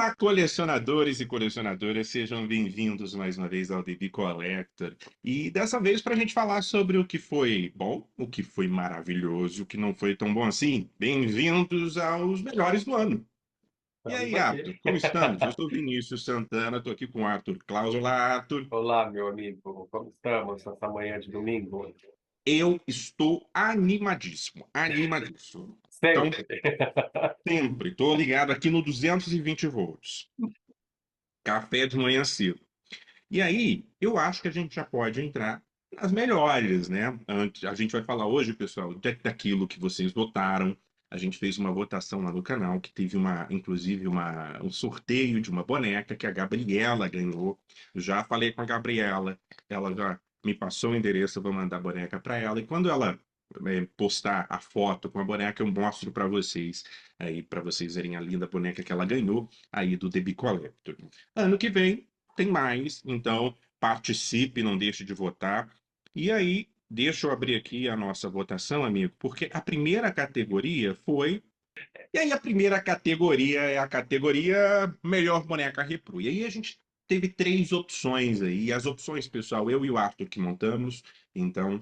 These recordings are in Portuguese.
Olá, colecionadores e colecionadoras, sejam bem-vindos mais uma vez ao DB Collector. E dessa vez para a gente falar sobre o que foi bom, o que foi maravilhoso, o que não foi tão bom assim. Bem-vindos aos melhores do ano. E Estamos aí, aqui. Arthur, como estamos? Eu sou Vinícius Santana, estou aqui com o Arthur Claus. Olá, Arthur. Olá, meu amigo. Como estamos nessa manhã de domingo? Eu estou animadíssimo, animadíssimo. Então, Sempre. sempre estou ligado aqui no 220 volts. Café de manhã cedo. E aí, eu acho que a gente já pode entrar nas melhores, né? A gente vai falar hoje, pessoal, daquilo que vocês votaram. A gente fez uma votação lá no canal que teve inclusive, um sorteio de uma boneca que a Gabriela ganhou. Já falei com a Gabriela, ela já me passou o endereço, eu vou mandar a boneca para ela. E quando ela postar a foto com a boneca, eu mostro para vocês, aí para vocês verem a linda boneca que ela ganhou aí do DB Collector. Ano que vem tem mais, então participe, não deixe de votar. E aí, deixa eu abrir aqui a nossa votação, amigo, porque a primeira categoria foi. E aí, a primeira categoria é a categoria Melhor Boneca Repro. E aí, a gente teve três opções aí. E as opções, pessoal, eu e o Arthur que montamos, então.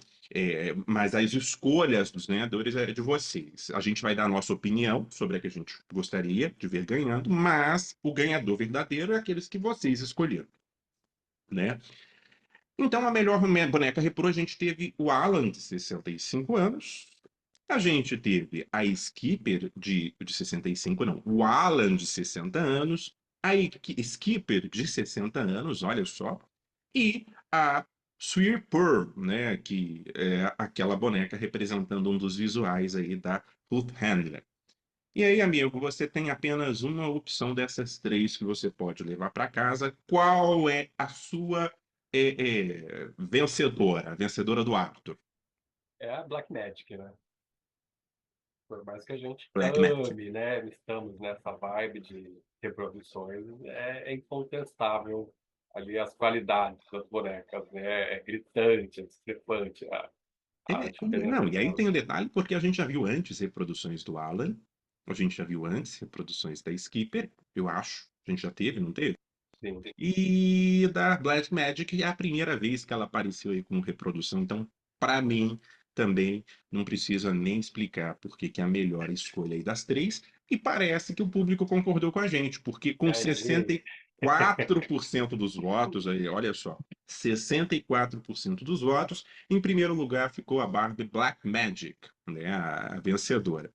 Mas as escolhas dos ganhadores é de vocês. A gente vai dar a nossa opinião sobre a que a gente gostaria de ver ganhando, mas o ganhador verdadeiro é aqueles que vocês escolheram, né? Então, a melhor boneca repro, a gente teve o Alan, de 65 anos. A gente teve a Skipper, de 65, não, o Alan, de 60 anos. A Skipper, de 60 anos, olha só. E a Sweet Pearl, né, que é aquela boneca representando um dos visuais aí da Ruth Handler. E aí, amigo, você tem apenas uma opção dessas três que você pode levar para casa. Qual é a sua vencedora? Vencedora do Arthur? É a Black Magic, né? Por mais que a gente Black Magic. ame, né? Estamos nessa vibe de reproduções, é incontestável ali as qualidades das bonecas, né? É gritante, é discrepante a Não, diferença e aí delas. tem o detalhe, porque a gente já viu antes reproduções do Alan, a gente já viu antes reproduções da Skipper, eu acho. A gente já teve, não teve? Sim. E da Black Magic é a primeira vez que ela apareceu aí como reprodução, então, para mim, também não precisa nem explicar por que que é a melhor escolha aí das três, e parece que o público concordou com a gente, porque com sessenta Aí. e quatro por cento dos votos, aí, olha só, 64% dos votos, em primeiro lugar ficou a Barbie Black Magic, né, a vencedora.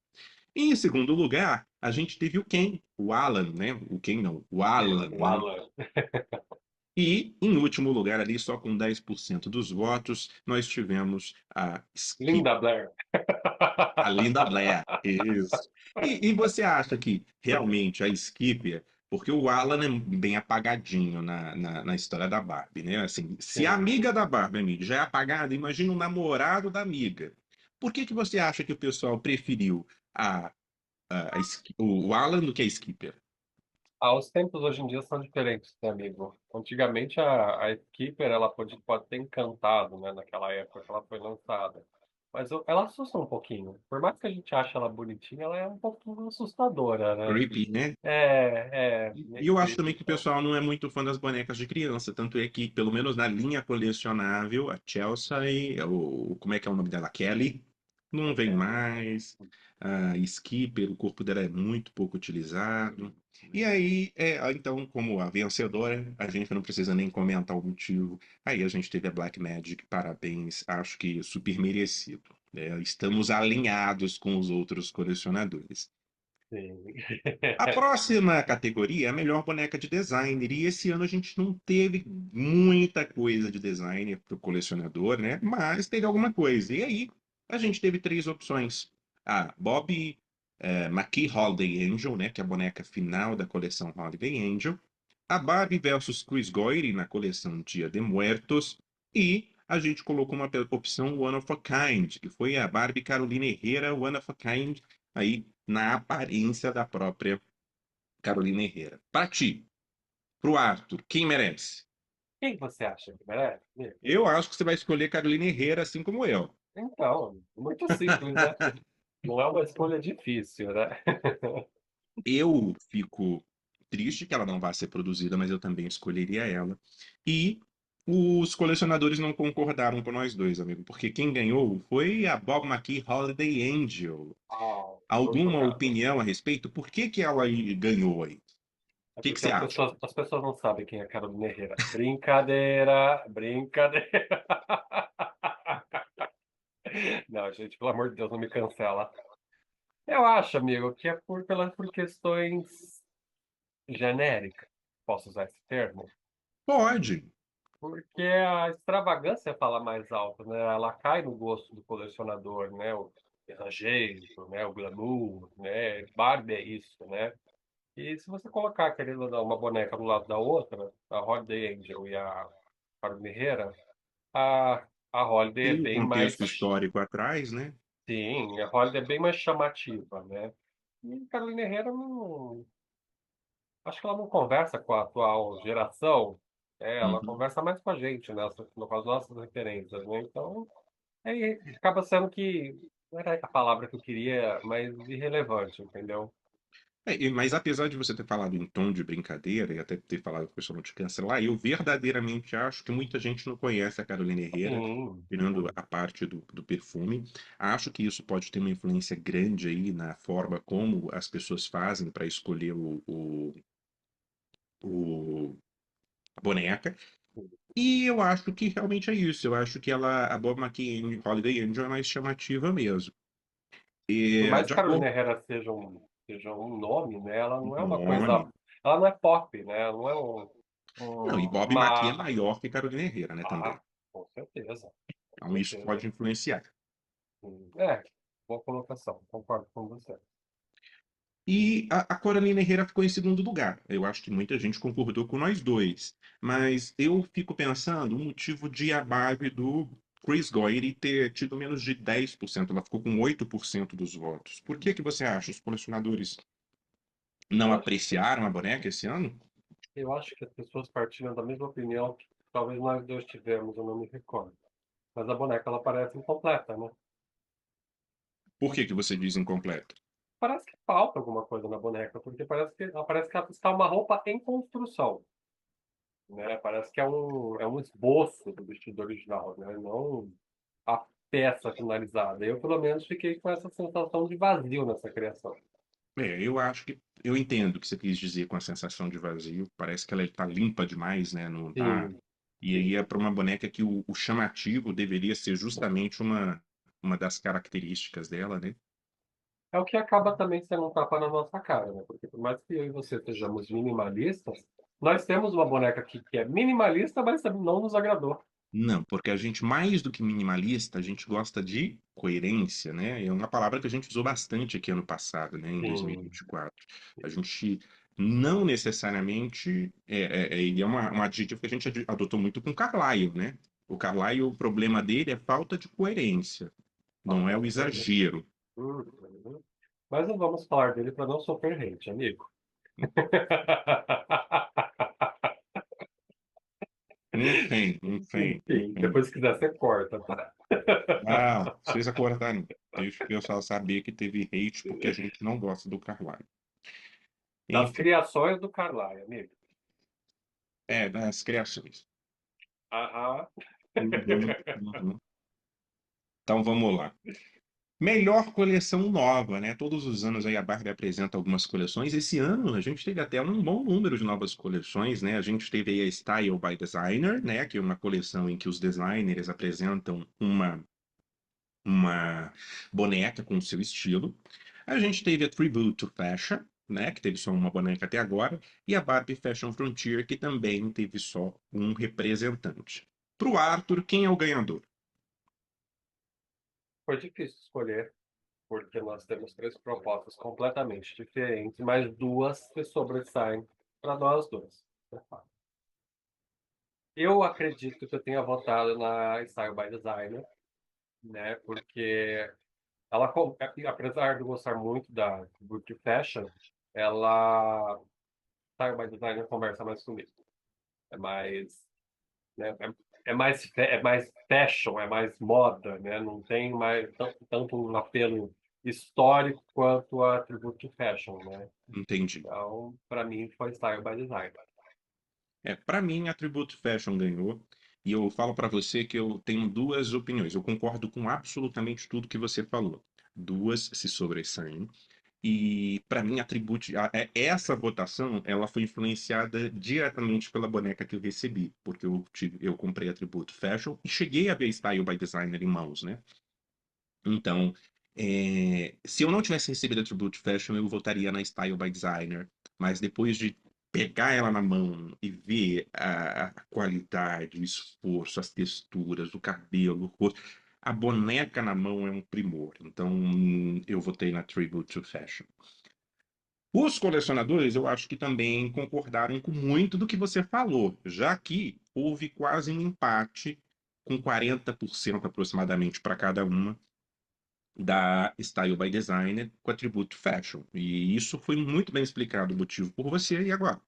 E em segundo lugar, a gente teve o Ken, o Alan, né? O Ken não, o Alan, O né? Alan. E, em último lugar, ali, só com 10% dos votos, nós tivemos Linda Blair. A Linda Blair. Isso. E você acha que realmente a Skipper, porque o Alan é bem apagadinho na história da Barbie, né? Assim, se a Sim. amiga da Barbie, amiga, já é apagada, imagina o namorado da amiga. Por que que você acha que o pessoal preferiu o Alan do que a Skipper? Os tempos hoje em dia são diferentes, né, amigo? Antigamente a Skipper ela pode ter encantado, né, naquela época que ela foi lançada. Mas ela assusta um pouquinho. Por mais que a gente ache ela bonitinha, ela é um pouquinho assustadora, né? Creepy, né? E Meio eu acho também creepy, que o então. pessoal não é muito fã das bonecas de criança, tanto é que, pelo menos na linha colecionável, a Chelsea, como é que é o nome dela? Kelly, não vem Aquele. mais. A Skipper, o corpo dela é muito pouco utilizado. E aí, então, como a vencedora, a gente não precisa nem comentar o motivo. Aí a gente teve a Black Magic, parabéns, acho que super merecido, né? Estamos alinhados com os outros colecionadores. Sim. A próxima categoria é a melhor boneca de designer. E esse ano a gente não teve muita coisa de designer para o colecionador, né? Mas teve alguma coisa. E aí a gente teve três opções. A Bob McKee Holiday Angel, né? Que é a boneca final da coleção Holiday Angel. A Barbie versus Chris Goyri na coleção Dia de Muertos. E a gente colocou uma opção One of a Kind, que foi a Barbie Carolina Herrera One of a Kind, aí na aparência da própria Carolina Herrera. Para ti, pro Arthur, quem merece? Quem você acha que merece? Eu acho que você vai escolher Carolina Herrera, assim como eu. Então, muito simples, né? Não é uma escolha difícil, né? Eu fico triste que ela não vá ser produzida, mas eu também escolheria ela. E os colecionadores não concordaram com nós dois, amigo, porque quem ganhou foi a Bob McKee Holiday Angel. Ah, tô Alguma chocado. opinião a respeito? Por que que ela ganhou aí? É O que que porque você acha? as pessoas não sabem quem é a Carolina Herrera. Brincadeira, brincadeira. Não, gente, pelo amor de Deus, não me cancela. Eu acho, amigo, que é por questões genéricas. Posso usar esse termo? Pode. Porque a extravagância fala mais alto, né? Ela cai no gosto do colecionador, né? O exagero, né? O glamour, né? Barbie é isso, né? E se você colocar, querendo ou não, uma boneca do lado da outra, a Holiday Angel e a Carmen Herrera, a Holiday é Tem o bem contexto mais. histórico atrás, né? Sim, a Holiday é bem mais chamativa, né? E Carolina Herrera não. Acho que ela não conversa com a atual geração, ela Uhum. conversa mais com a gente, né? Com as nossas referências, né? Então, aí acaba sendo que não era a palavra que eu queria, mas irrelevante, entendeu? Mas apesar de você ter falado em tom de brincadeira e até ter falado que o pessoal não te cancelar, eu verdadeiramente acho que muita gente não conhece a Carolina Herrera, Sim, tirando sim. a parte do perfume. Acho que isso pode ter uma influência grande aí na forma como as pessoas fazem para escolher o- a boneca. E eu acho que realmente é isso. Eu acho que a Bob McKee Holiday Angel é mais chamativa mesmo. Por E, mais de que Carolina acordo Herrera seja um nome, né? Ela não é com uma o coisa. nome. Ela não é pop, né? Ela não é Não, e Bob McKee é uma. maior que Carolina Herrera, né, também. Ah, com certeza, com Então isso certeza. pode influenciar. É, boa colocação, concordo com você. E a Carolina Herrera ficou em segundo lugar. Eu acho que muita gente concordou com nós dois. Mas eu fico pensando o motivo de a Barbie do Chris Goyri ter tido menos de 10%. Ela ficou com 8% dos votos. Por que que você acha? Os colecionadores não Eu acho, apreciaram a boneca esse ano? eu acho que as pessoas partilham da mesma opinião que talvez nós dois tivemos, eu não me recordo. Mas a boneca, ela parece incompleta, né? Por que que você diz incompleto? Parece que falta alguma coisa na boneca, porque parece que ela está uma roupa em construção, né? Parece que é um esboço do vestido original, né? Não a peça finalizada. Eu, pelo menos, fiquei com essa sensação de vazio nessa criação. Eu acho que eu entendo o que você quis dizer com a sensação de vazio. Parece que ela está limpa demais, né? Não tá. Sim, E aí sim. é para uma boneca que o chamativo deveria ser justamente uma das características dela, né? É o que acaba também sendo um tapa na nossa cara, né? Porque por mais que eu e você sejamos minimalistas, nós temos uma boneca aqui que é minimalista, mas também não nos agradou. Não, porque a gente, mais do que minimalista, a gente gosta de coerência, né? É uma palavra que a gente usou bastante aqui ano passado, né? Em Sim. 2024. A gente não necessariamente. Ele é um adjetivo que a gente adotou muito com o Carlyle, né? O Carlyle, o problema dele é falta de coerência, não é Falta o de coisa. exagero. Uhum. Mas não vamos falar dele para não sofrer hate, amigo. Enfim, Enfim, enfim. depois se quiser você corta, tá? Não, precisa cortar, não. Deixa o pessoal saber que teve hate porque a gente não gosta do Carlyle. Das Enfim, criações do Carlyle, amigo. das criações. Aham. Uhum, uhum. Então vamos lá. Melhor coleção nova, né? Todos os anos aí a Barbie apresenta algumas coleções. Esse ano a gente teve até um bom número de novas coleções, né? A gente teve aí a Style by Designer, né? Que é uma coleção em que os designers apresentam uma boneca com o seu estilo. A gente teve a Tribute to Fashion, né? Que teve só uma boneca até agora. E a Barbie Fashion Frontier, que também teve só um representante. Para o Arthur, quem é o ganhador? Foi difícil escolher, porque nós temos três propostas completamente diferentes, mas duas se sobressaem para nós dois. Eu acredito que eu tenha votado na Style by Designer, né? Porque apesar de eu gostar muito da Beauty Fashion, ela Style by Designer conversa mais comigo. É mais, né? É mais fashion, é mais moda, né? Não tem mais tanto um apelo histórico quanto a Tribute Fashion, né? Entendi. Então, para mim, foi Style by Design. Para mim, a Tribute Fashion ganhou. E eu falo para você que eu tenho duas opiniões. Eu concordo com absolutamente tudo que você falou. Duas se sobressaem. E para mim, a Tribute, essa votação, ela foi influenciada diretamente pela boneca que eu recebi, porque eu comprei a Tribute Fashion e cheguei a ver Style by Designer em mãos, né? Então, se eu não tivesse recebido a Tribute Fashion, eu votaria na Style by Designer. Mas depois de pegar ela na mão e ver a qualidade, o esforço, as texturas, o cabelo, o rosto, a boneca na mão é um primor. Então, eu votei na Tribute Fashion. Os colecionadores, eu acho que também concordaram com muito do que você falou, já que houve quase um empate, com 40% aproximadamente para cada uma da Style by Designer com a Tribute Fashion. E isso foi muito bem explicado o motivo por você e agora.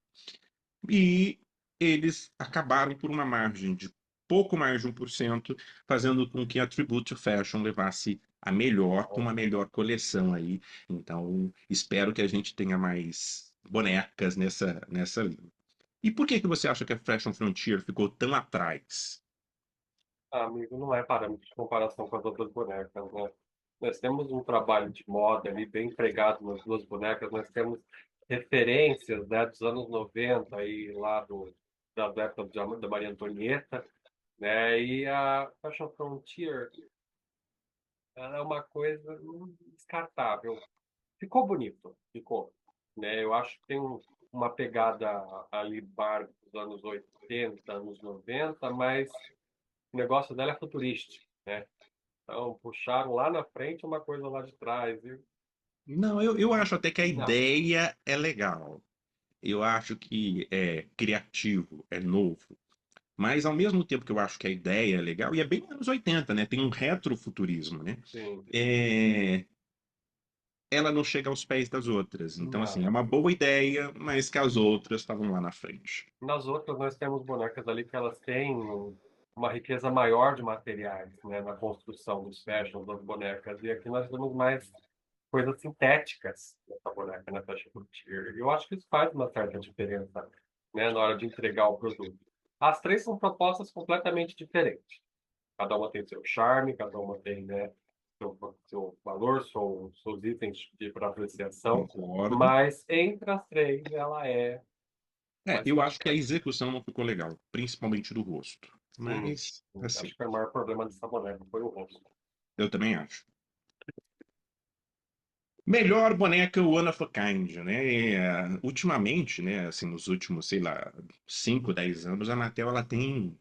E eles acabaram por uma margem de pouco mais de 1%, fazendo com que a Tribute Fashion levasse a melhor, com uma melhor coleção aí. Então, espero que a gente tenha mais bonecas nessa linha. E por que que você acha que a Fashion Frontier ficou tão atrás? Ah, amigo, não é parâmetro de comparação com as outras bonecas, né? Nós temos um trabalho de moda ali bem empregado nas duas bonecas, nós temos referências, né, dos anos 90 aí lá das épocas da Maria Antonieta, né? E a Fashion Frontier, ela é uma coisa descartável. Ficou bonito, ficou, né? Eu acho que tem uma pegada ali bar dos anos 80, anos 90, mas o negócio dela é futurístico, né? Então, puxaram lá na frente uma coisa lá de trás. E Não, eu acho até que a não, ideia é legal. Eu acho que é criativo, é novo. Mas ao mesmo tempo que eu acho que a ideia é legal, e é bem anos 80, né? Tem um retrofuturismo, né? sim, É, ela não chega aos pés das outras. Então, assim, é não. uma boa ideia, mas que as outras estavam lá na frente. Nas outras, nós temos bonecas ali que elas têm uma riqueza maior de materiais, né? Na construção dos fashions das bonecas. E aqui nós temos mais coisas sintéticas nessa boneca, na Fashion Frontier. E eu acho que isso faz uma certa diferença, né? Na hora de entregar o produto. As três são propostas completamente diferentes. Cada uma tem seu charme, cada uma tem, né, seu valor, seus itens para apreciação, Concordo. mas entre as três ela é mais Eu acho que a marcante. execução não ficou legal, principalmente do rosto. Sim, Mas, assim, acho que o maior problema dessa boneca foi o rosto. eu também acho. Melhor boneca One of a Kind, né? Ultimamente, né, assim, nos últimos, sei lá, 5, 10 anos, a Mattel ela tem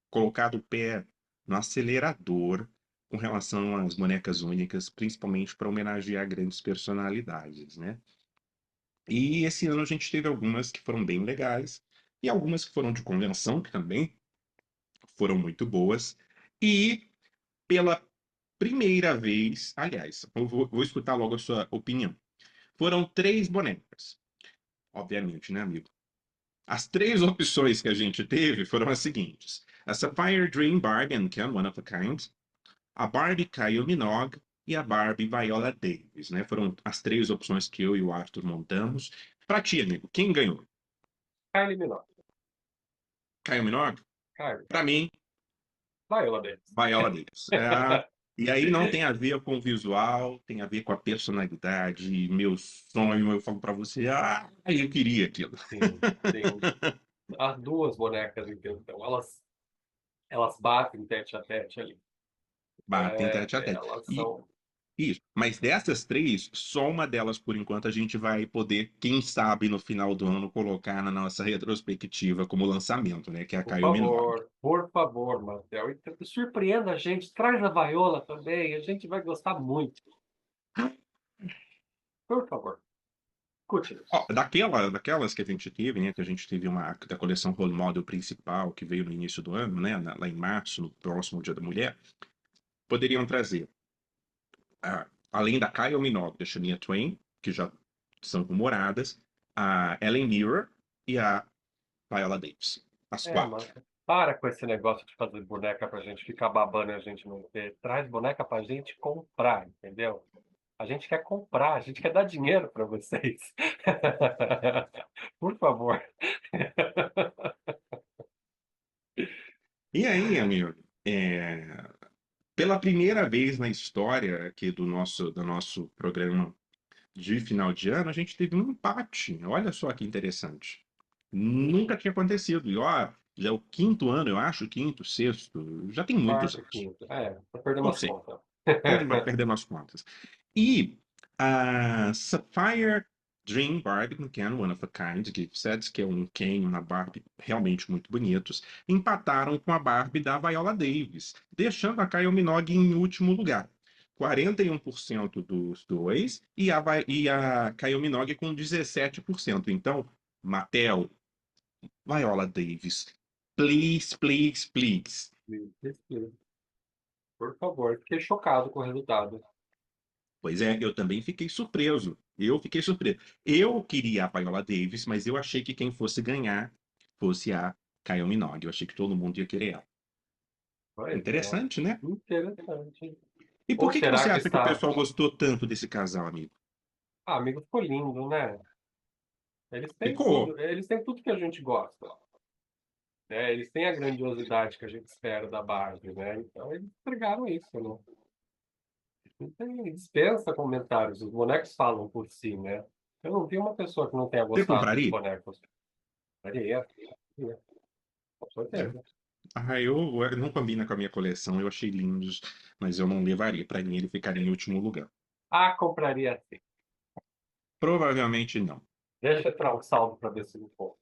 colocado o pé no acelerador com relação às bonecas únicas, principalmente para homenagear grandes personalidades, né? E esse ano a gente teve algumas que foram bem legais e algumas que foram de convenção, que também foram muito boas. E pela primeira vez, aliás, eu vou escutar logo a sua opinião. Foram três bonecas, obviamente, né, amigo? As três opções que a gente teve foram as seguintes: a Sapphire Dream Barbie que é One of a Kind, a Barbie Kylie Minogue e a Barbie Viola Davis, né? Foram as três opções que eu e o Arthur montamos. Pra ti, amigo, quem ganhou? Kylie Minogue. Kylie Minogue? Kylie. Pra mim, Viola Davis. Viola Davis. E aí não tem a ver com o visual, tem a ver com a personalidade, meu sonho. Eu falo pra você, eu queria aquilo. Sim, sim. As duas bonecas, então, elas batem tete a tete ali. Batem tete a tete. Elas E são isso. Mas dessas três, só uma delas, por enquanto, a gente vai poder, quem sabe, no final do ano, colocar na nossa retrospectiva como lançamento, né? Que é a Kylie Minogue. Por favor, Marcel. E surpreenda a gente, traz a Viola também, a gente vai gostar muito. Por favor, curte. Ó, daquelas que a gente teve, né? Que a gente teve uma da coleção Role Model principal, que veio no início do ano, né? Lá em março, no próximo Dia da Mulher, poderiam trazer, além da Kylie Minogue, da Shania Twain, que já são rumoradas, a Ellen Mirror e a Viola Davis. As Mas quatro. para com esse negócio de fazer boneca pra gente ficar babando e a gente não ter. Traz boneca pra gente comprar, entendeu? A gente quer comprar, a gente quer dar dinheiro para vocês. Por favor. E aí, amigo, é, pela primeira vez na história aqui do nosso programa de final de ano, a gente teve um empate. Olha só que interessante. Nunca tinha acontecido. E ó, já é o quinto ano, eu acho, quinto, sexto, já tem muitos Quarto, anos. quinto. Pra perder Não umas sei, contas. vai perder as contas. E a Sapphire Dream Barbie no Ken One of a Kind Gift Sets, que é um Ken e uma Barbie realmente muito bonitos, empataram com a Barbie da Viola Davis, deixando a Kylie Minogue em último lugar. 41% dos dois e a Kylie Minogue com 17%. Então, Mattel, Viola Davis, please, please, please. Por favor, fiquei chocado com o resultado. Pois é, eu também fiquei surpreso. Eu fiquei surpreso. Eu queria a Viola Davis, mas eu achei que quem fosse ganhar fosse a Kylie Minogue. Eu achei que todo mundo ia querer ela. Pois é, Interessante, né? interessante. E por Ou que que será você que acha que o está. pessoal gostou tanto desse casal, amigo? Ah, amigo, ficou lindo, né? Ficou. Eles têm tudo que a gente gosta, né? Eles têm a grandiosidade que a gente espera da Barbie, né? Então eles entregaram isso, né? Não tem dispensa comentários, os bonecos falam por si, né? Eu não vi uma pessoa que não tenha Você gostado dos compraria? bonecos. Faria, faria, com É. certeza. Ah, eu não combina com a minha coleção. Eu achei lindos, mas eu não levaria. Para mim, ele ficaria em último lugar. Ah, compraria sim. Provavelmente não. Deixa eu entrar um saldo para ver se não compra.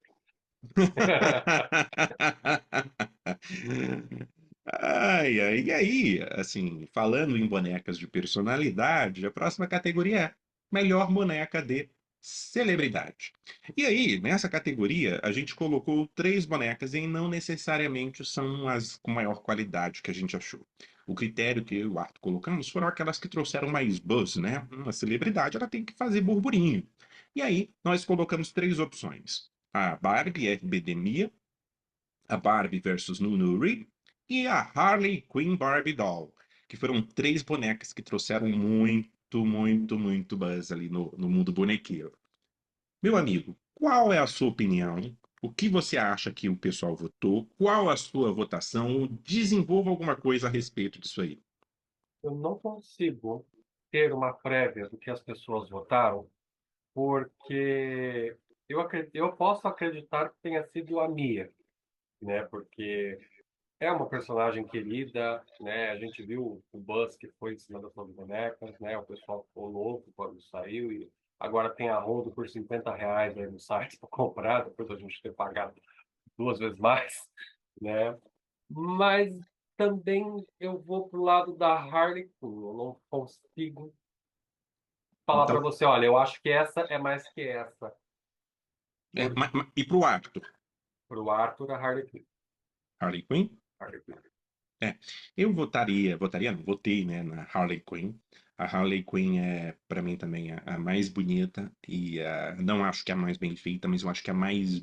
Ai, ai, e aí, assim, falando em bonecas de personalidade, a próxima categoria é melhor boneca de celebridade. E aí, nessa categoria, a gente colocou três bonecas e não necessariamente são as com maior qualidade que a gente achou. O critério que eu e o Arthur colocamos foram aquelas que trouxeram mais buzz, né? Uma celebridade, ela tem que fazer burburinho. E aí, nós colocamos três opções. A Barbie RBD Mia, a Barbie versus Nunuri e a Harley Quinn Barbie Doll, que foram três bonecas que trouxeram muito, muito, muito buzz ali no mundo bonequeiro. Meu amigo, qual é a sua opinião? O que você acha que o pessoal votou? Qual a sua votação? Desenvolva alguma coisa a respeito disso aí. Eu não consigo ter uma prévia do que as pessoas votaram, porque eu posso acreditar que tenha sido a Mia, né? Porque é uma personagem querida, né? A gente viu o buzz que foi em cima das suas bonecas, né? O pessoal ficou louco quando saiu e agora tem a rodo por R$ 50 aí no site para comprar, depois a gente ter pagado duas vezes mais, né? Mas também eu vou pro lado da Harley Quinn. Eu não consigo falar para Então, você, olha, eu acho que essa é mais que essa. Por, e para o Arthur? pro Arthur, a Harley Quinn. Harley Quinn? Harley Quinn. É, eu votaria, não, votei, né, na Harley Quinn. A Harley Quinn é, para mim, também a mais bonita e não acho que é a mais bem feita, mas eu acho que é a mais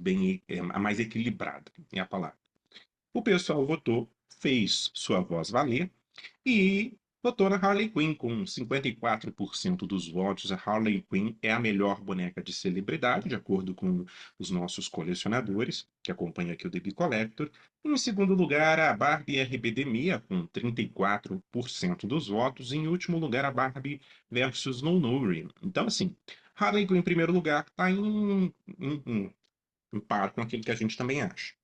a mais equilibrada, é a palavra. O pessoal votou, fez sua voz valer e votou na Harley Quinn com 54% dos votos. A Harley Quinn é a melhor boneca de celebridade, de acordo com os nossos colecionadores, que acompanham aqui o DB Collector. Em segundo lugar, a Barbie RBD Mia, com 34% dos votos. Em último lugar, a Barbie versus Nonuri. Então, assim, Harley Quinn em primeiro lugar está em par com aquilo que a gente também acha.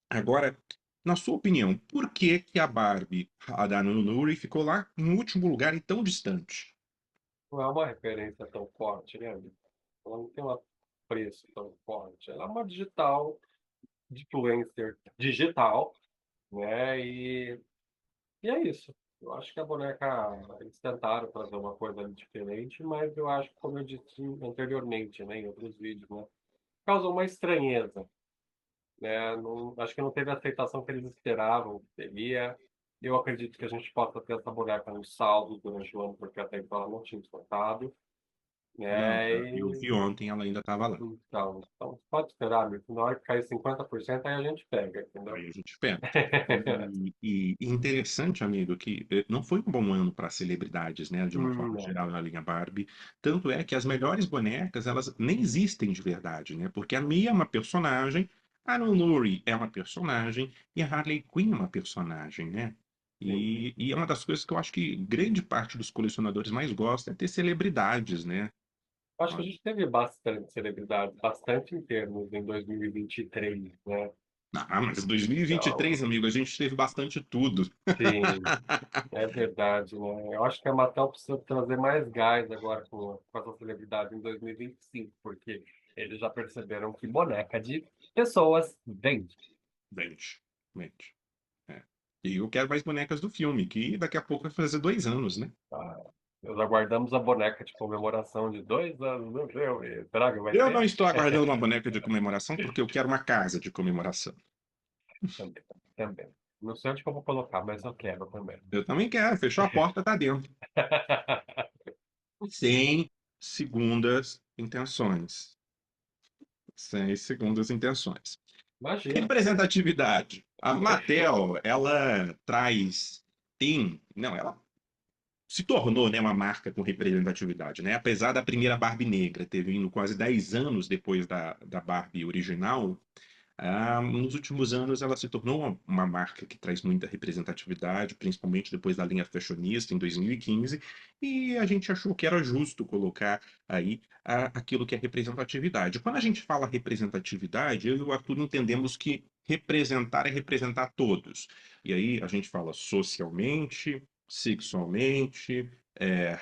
Agora, na sua opinião, por que que a Barbie, a da Nuri, ficou lá em último lugar e tão distante? Não é uma referência tão forte, né, amigo? Ela não tem um preço tão forte. Ela é uma digital, de influencer digital, né? E é isso. Eu acho que a boneca, eles tentaram fazer uma coisa diferente, mas eu acho que, como eu disse anteriormente, né, em outros vídeos, né, causou uma estranheza, né? Não, acho que não teve a aceitação que eles esperavam que teria. Eu acredito que a gente possa ter essa boneca no saldo durante o ano, porque até então ela não tinha esgotado. Não, né? eu vi ontem, ela ainda estava lá. Então pode esperar, amigo. Na hora que cair 50% aí a gente pega, entendeu? Aí a gente espera. E interessante, amigo, que não foi um bom ano para celebridades, né, de uma forma Não, geral, na linha Barbie. Tanto é que as melhores bonecas, elas nem existem de verdade, né? Porque a Mia é uma personagem, a Nuri é uma personagem e a Harley Quinn é uma personagem, né? sim. E é uma das coisas que eu acho que grande parte dos colecionadores mais gosta é ter celebridades, né? Acho que a gente teve bastante celebridade, bastante em termos em 2023, né? Ah, mas 2023, Então, amigo, a gente teve bastante tudo. sim, é verdade, né? Eu acho que a Mattel precisa trazer mais gás agora com essa celebridade em 2025, porque eles já perceberam que boneca de pessoas vende. Vende, vende. É. E eu quero mais bonecas do filme, que daqui a pouco vai fazer 2 anos, né? Tá? Nós aguardamos a boneca de comemoração de 2 anos, meu Deus, e será que vai Eu não ter? estou aguardando uma boneca de comemoração porque eu quero uma casa de comemoração. Também, também. Não sei onde que eu vou colocar, mas eu quero também. Eu também quero, fechou a porta, tá dentro. Sem segundas intenções. Sem segundas intenções. Imagina. Representatividade. A Mattel, ela traz. Não, ela se tornou, né, uma marca com representatividade, né? Apesar da primeira Barbie negra ter vindo quase 10 anos depois da Barbie original, nos últimos anos ela se tornou uma marca que traz muita representatividade, principalmente depois da linha fashionista em 2015, e a gente achou que era justo colocar aí aquilo que é representatividade. Quando a gente fala representatividade, eu e o Arthur entendemos que representar é representar todos. E aí a gente fala socialmente, sexualmente,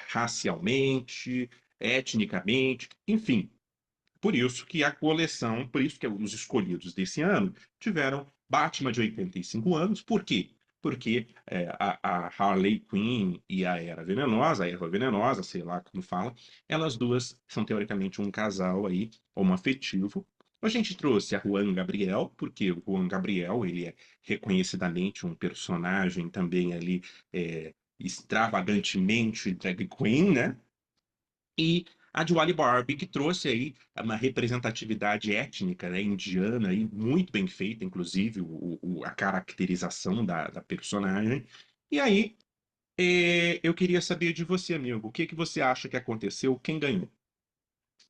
racialmente, etnicamente, enfim. Por isso que a coleção, por isso que os escolhidos desse ano tiveram Batman de 85 anos. Por quê? Porque a Harley Quinn e a Erva Venenosa, sei lá como fala, elas duas são teoricamente um casal aí, homoafetivo. A gente trouxe a Juan Gabriel, porque o Juan Gabriel, ele é reconhecidamente um personagem também ali extravagantemente drag queen, né? E a Diwali Barbie, que trouxe aí uma representatividade étnica, né, indiana, aí, muito bem feita, inclusive a caracterização da personagem. E aí, eu queria saber de você, amigo, o que que você acha que aconteceu? Quem ganhou?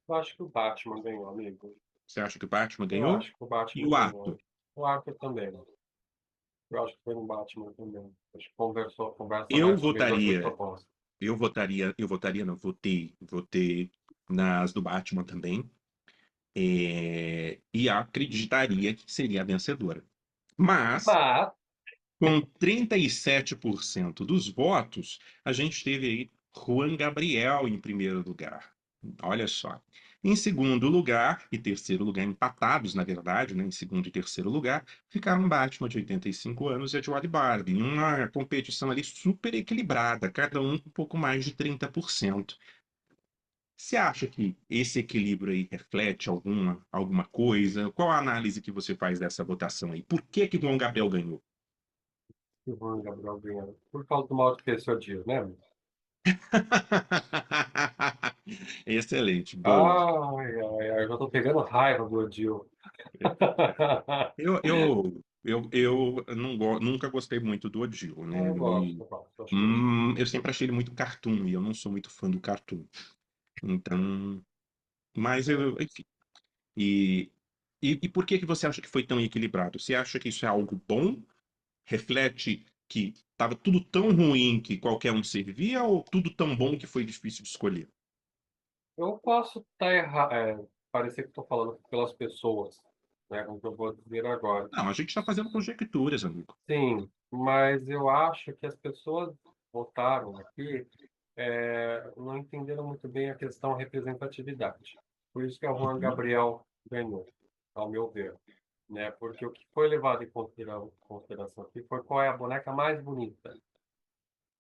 Eu acho que o Batman ganhou, amigo. Você acha que o Batman Eu ganhou? acho que o E Batman o ganhou. Arthur? O Arthur também. Eu acho que foi no Batman também. Acho que conversa Eu mais comigo essa votaria, proposta. não, votei nas do Batman também, e acreditaria que seria a vencedora. Mas Mas, com 37% dos votos, a gente teve aí Juan Gabriel em primeiro lugar. Olha só. Em segundo lugar, e terceiro lugar, empatados, na verdade, né? Em segundo e terceiro lugar, ficaram Batman de 85 anos e a Jolie Barbie. Uma competição ali super equilibrada, cada um com um pouco mais de 30%. Você acha que esse equilíbrio aí reflete alguma coisa? Qual a análise que você faz dessa votação aí? Por que que João Gabriel ganhou? o Bruno Gabriel ganhou. Por causa do mal de pessoa, né? Excelente, boa. Ai, ai, ai, eu já tô pegando raiva do Odil. Eu não nunca gostei muito do Odil, né? Eu gosto, E, eu gosto. Eu acho bonito. eu sempre achei ele muito cartoon e eu não sou muito fã do cartoon. Então, mas enfim. E, e por que que você acha que foi tão equilibrado? Você acha que isso é algo bom? Reflete que estava tudo tão ruim que qualquer um servia ou tudo tão bom que foi difícil de escolher? Eu posso estar errado, parecer que estou falando pelas pessoas, né? Como que eu vou dizer agora. Não, a gente está fazendo conjecturas, amigo. Sim, mas eu acho que as pessoas votaram aqui não entenderam muito bem a questão representatividade. Por isso que a Juan Uhum. Gabriel ganhou, ao meu ver, né? Porque o que foi levado em consideração aqui foi qual é a boneca mais bonita,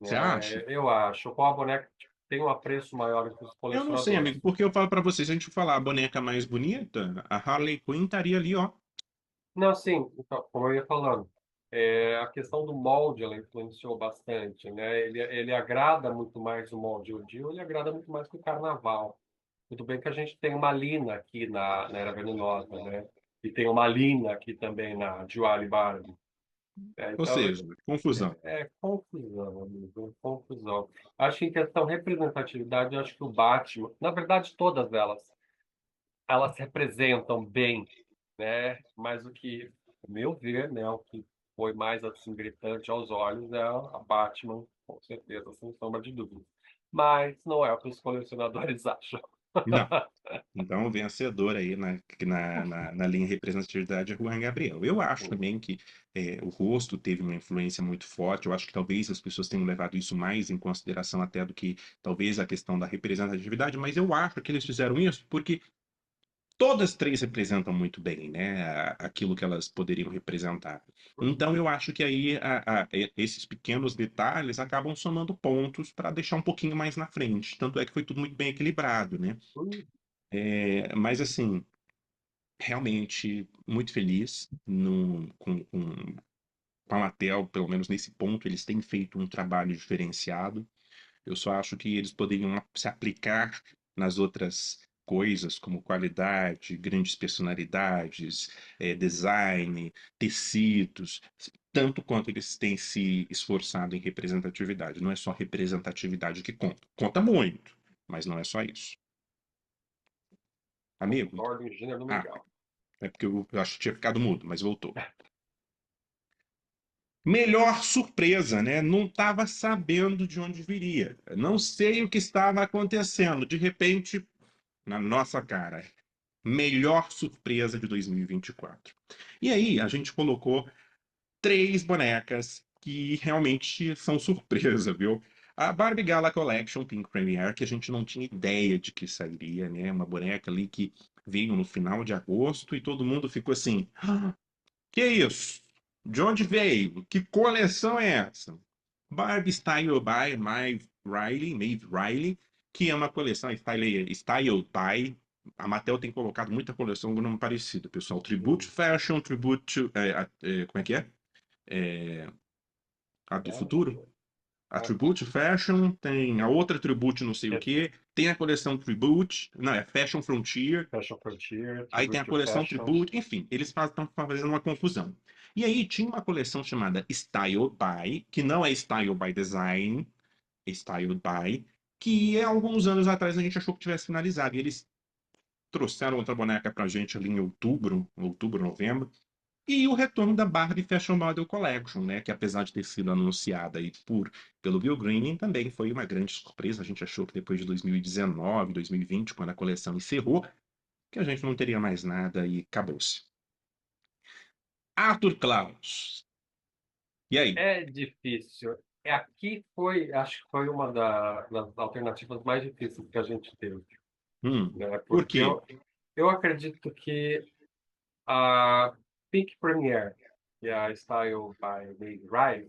Você acha? né? Eu acho. Qual a boneca que tem um apreço maior entre os Eu não sei, colecionadores. amigo, porque eu falo pra você, se a gente falar a boneca mais bonita, a Harley Quinn estaria ali, ó. Não, sim, então, como eu ia falando, a questão do molde, ela influenciou bastante, né? Ele agrada muito mais o molde. O Dio, ele agrada muito mais que o carnaval, Tudo bem que a gente tem uma Lina aqui na Era Venenosa, né? E tem uma Lina aqui também na Juali Barbie. Ou Então, seja, confusão. é confusão, amigo, confusão. Acho que em questão de representatividade, eu acho que o Batman, na verdade, todas elas representam bem, né? Mas o que, ao meu ver, né, o que foi mais assim gritante aos olhos é a Batman, com certeza, sem sombra de dúvida. Mas não é o que os colecionadores acham. Não. Então, o vencedor aí na linha representatividade é Juan Gabriel. Eu acho também que o rosto teve uma influência muito forte. Eu acho que talvez as pessoas tenham levado isso mais em consideração até do que talvez a questão da representatividade, mas eu acho que eles fizeram isso porque todas três representam muito bem, né, aquilo que elas poderiam representar. Então, eu acho que aí esses pequenos detalhes acabam somando pontos para deixar um pouquinho mais na frente. Tanto é que foi tudo muito bem equilibrado, né? Mas assim, realmente muito feliz com a Mattel, pelo menos nesse ponto, eles têm feito um trabalho diferenciado. Eu só acho que eles poderiam se aplicar nas outras coisas, como qualidade, grandes personalidades, design, tecidos, tanto quanto eles têm se esforçado em representatividade. Não é só representatividade que conta. Conta muito, mas não é só isso. Amigo? Concordo em gênero, número e Ah, grau. é porque eu acho que tinha ficado mudo, mas voltou. Melhor surpresa, né? Não estava sabendo de onde viria. Não sei o que estava acontecendo. De repente, na nossa cara. Melhor surpresa de 2024. E aí, a gente colocou três bonecas que realmente são surpresa, viu? A Barbie Gala Collection Pink Premiere, que a gente não tinha ideia de que sairia, né? Uma boneca ali que veio no final de agosto e todo mundo ficou assim: que isso? De onde veio? Que coleção é essa? Barbie Style by Maeve Riley, que é uma coleção Style by. A Mattel tem colocado muita coleção com nome parecido, pessoal. Tribute Fashion, Tribute. Como é que é? É, a do futuro? Fashion. A Tribute Fashion, tem a outra Tribute não sei o É, que, tem a coleção Tribute, não, é Fashion Frontier, Fashion Frontier, aí tem Tribute a to coleção Fashion. Tribute, enfim, eles estão fazendo uma confusão. E aí tinha uma coleção chamada Style By, que não é Style by Design, é Style By, que há alguns anos atrás a gente achou que tivesse finalizado. E eles trouxeram outra boneca pra gente ali em outubro, novembro, e o retorno da Barbie Fashion Model Collection, né? Que apesar de ter sido anunciada aí pelo Bill Green, também foi uma grande surpresa. A gente achou que depois de 2019, 2020, quando a coleção encerrou, que a gente não teria mais nada e acabou-se. Arthur Klaus. E aí? É difícil. Aqui foi, acho que foi uma das alternativas mais difíceis que a gente teve, né? Por Porque quê? eu acredito que a Peak Premiere e a Style by Meg Ryan,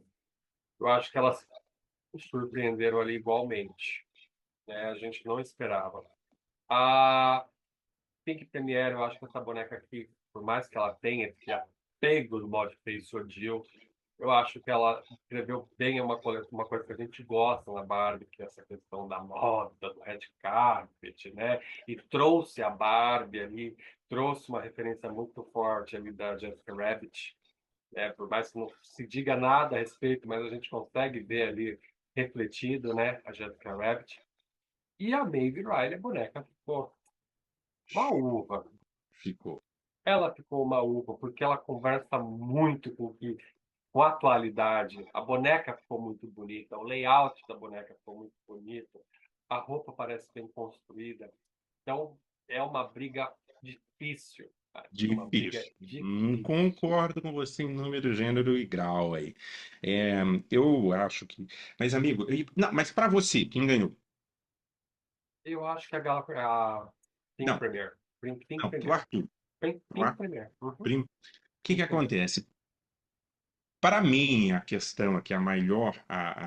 eu acho que elas surpreenderam ali igualmente, né? A gente não esperava. A Pink Premiere, eu acho que essa boneca aqui, por mais que ela tenha esse apego do mod face Odile, eu acho que ela escreveu bem uma coisa que a gente gosta na Barbie, que é essa questão da moda, do red carpet, né? E trouxe a Barbie ali, trouxe uma referência muito forte ali da Jessica Rabbit, né? Por mais que não se diga nada a respeito, mas a gente consegue ver ali refletido, né? A Jessica Rabbit. E a Maeve Riley, a boneca, ficou uma uva. Ficou. Ela ficou uma uva porque ela conversa muito com a atualidade. A boneca ficou muito bonita, o layout da boneca ficou muito bonito, a roupa parece bem construída. Então, é uma briga difícil, cara. É uma briga Difícil. difícil. Concordo com você em número, gênero e grau aí. É, eu acho que. Mas, amigo, não, mas para você, quem ganhou? Eu acho que a Pink Não, Premier. Pink não, pro Premier. Arthur. Pro Pink Arthur. Premier. Uhum. O que Pink Premier. acontece? Para mim, a questão aqui, a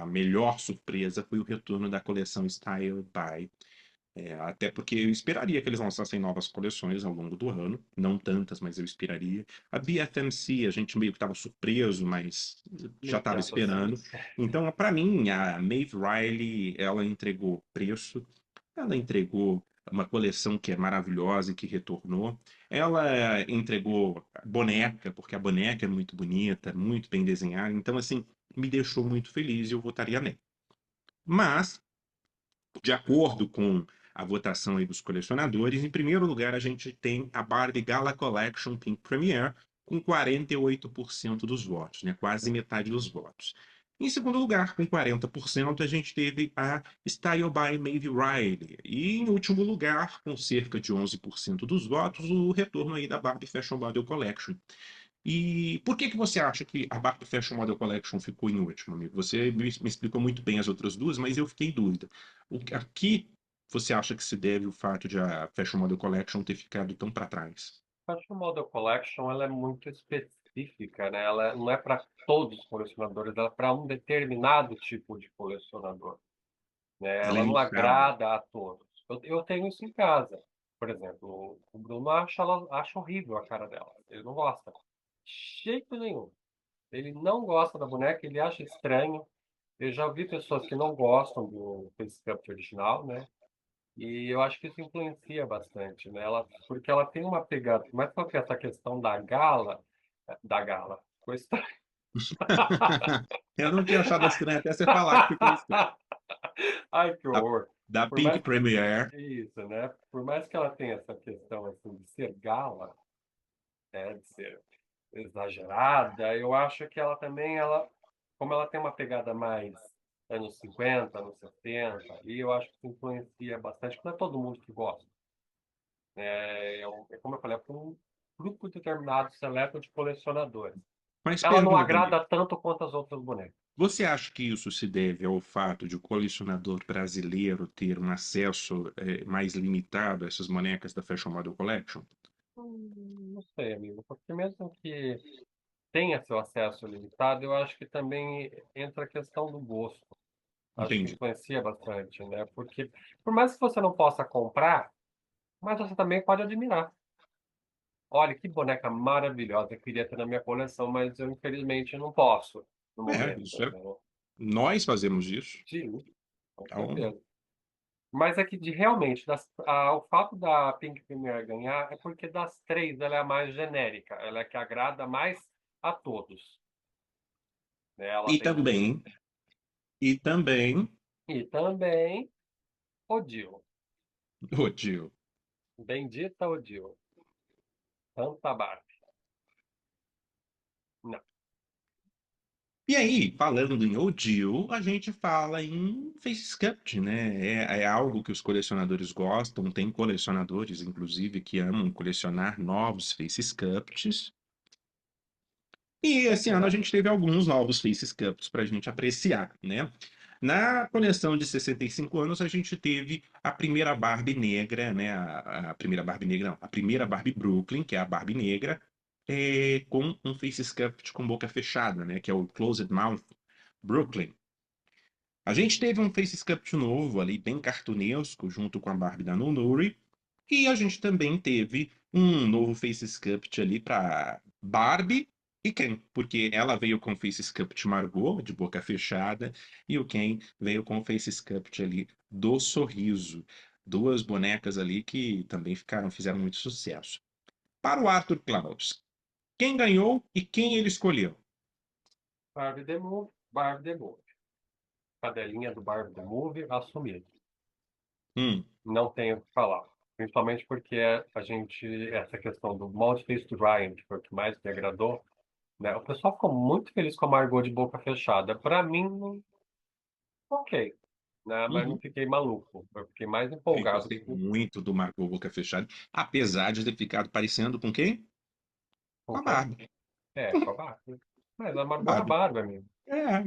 melhor surpresa foi o retorno da coleção Style by. Até porque eu esperaria que eles lançassem novas coleções ao longo do ano, não tantas, mas eu esperaria. A BFMC, a gente meio que estava surpreso, mas já Meio que estava associa. esperando. Então, para mim, a Maeve Riley, ela entregou preço, ela entregou uma coleção que é maravilhosa e que retornou. Ela entregou boneca, porque a boneca é muito bonita, muito bem desenhada, então, assim, me deixou muito feliz e eu votaria nela. Mas, de acordo com a votação aí dos colecionadores, em primeiro lugar a gente tem a Barbie Gala Collection Pink Premiere com 48% dos votos, né? Quase metade dos votos. Em segundo lugar, com 40%, a gente teve a Style by Maeve Riley. E em último lugar, com cerca de 11% dos votos, o retorno aí da Barbie Fashion Model Collection. E por que que você acha que a Barbie Fashion Model Collection ficou em último, amigo? Você me explicou muito bem as outras duas, mas eu fiquei em dúvida. A que você acha que se deve o fato de a Fashion Model Collection ter ficado tão para trás? Acho que o Model Collection ela é muito específica, né? Ela não é para todos os colecionadores, ela é para um determinado tipo de colecionador, né? Ela é Ela não nichada. agrada a todos. Eu tenho isso em casa. Por exemplo, o Bruno acha horrível a cara dela. Ele não gosta. De jeito nenhum. Ele não gosta da boneca, ele acha estranho. Eu já vi pessoas que não gostam do Face Sculpt original, né? E eu acho que isso influencia bastante, né? Porque ela tem uma pegada, mas porque essa questão da gala, ficou estranho. Eu não tinha achado estranho até você falar que ficou estranho. Ai, que Da, horror. da Por Pink mais Premiere. isso, né? Por mais que ela tenha essa questão assim de ser gala, né? De ser exagerada, eu acho que ela também, como ela tem uma pegada mais anos 50, anos 70, e eu acho que isso influencia bastante, porque não é todo mundo que gosta. Como eu falei, é para um grupo determinado, seleto de colecionadores. Mas Ela não pergunta, amigo, agrada tanto quanto as outras bonecas. você acha que isso se deve ao fato de o colecionador brasileiro ter um acesso mais limitado a essas bonecas da Fashion Model Collection? Não sei, amigo, porque mesmo que tenha seu acesso limitado, eu acho que também entra a questão do gosto. Acho que Entendi. influencia bastante, né? Porque por mais que você não possa comprar, mas você também pode admirar. Olha, que boneca maravilhosa, eu queria ter na minha coleção, mas eu infelizmente não posso no momento, Isso é. né? Nós fazemos isso. Sim, com Então, certeza. Mas é que realmente, o fato da Pink Premier ganhar é porque das três ela é a mais genérica, ela é a que agrada mais a todos, né? Ela e tem também, e também, e também Odile, Rodil. bendita Odile, Santa Barbie. Não, E aí, falando em Odil, a gente fala em Face Sculpt, né? É algo que os colecionadores gostam, tem colecionadores, inclusive, que amam colecionar novos Face Sculpts. E esse ano a gente teve alguns novos Face Sculpts para a gente apreciar, né? Na coleção de 65 anos, a gente teve a primeira Barbie negra, né? A primeira Barbie negra, não, a primeira Barbie Brooklyn, que é a Barbie negra, com um Face Sculpt com boca fechada, né? Que é o Closed Mouth Brooklyn. A gente teve um Face Sculpt novo ali, bem cartunesco, junto com a Barbie da Nunuri. E a gente também teve um novo Face Sculpt ali para Barbie e Ken, porque ela veio com o Face Sculpt Margot, de boca fechada, e o Ken veio com o Face Sculpt ali do sorriso. Duas bonecas ali que também fizeram muito sucesso. Para o Arthur Klaus, quem ganhou e quem ele escolheu? Barbie the Move, Barbie the Move. Cadelinha do Barbie the Move assumido. Hum, Não tenho o que falar. Principalmente porque essa questão do Multi-Face to Ryan, que foi o que mais me agradou, né? O pessoal ficou muito feliz com a Margot de boca fechada. Para mim, ok, né? Mas não uhum. fiquei maluco. Eu fiquei mais Eu empolgado gostei muito do Margot Boca Fechada, apesar de ter ficado parecendo com quem? Com com a quem? Barbie. Com a Barbie. Mas a A Margot é a Barbie. Barbie, amigo.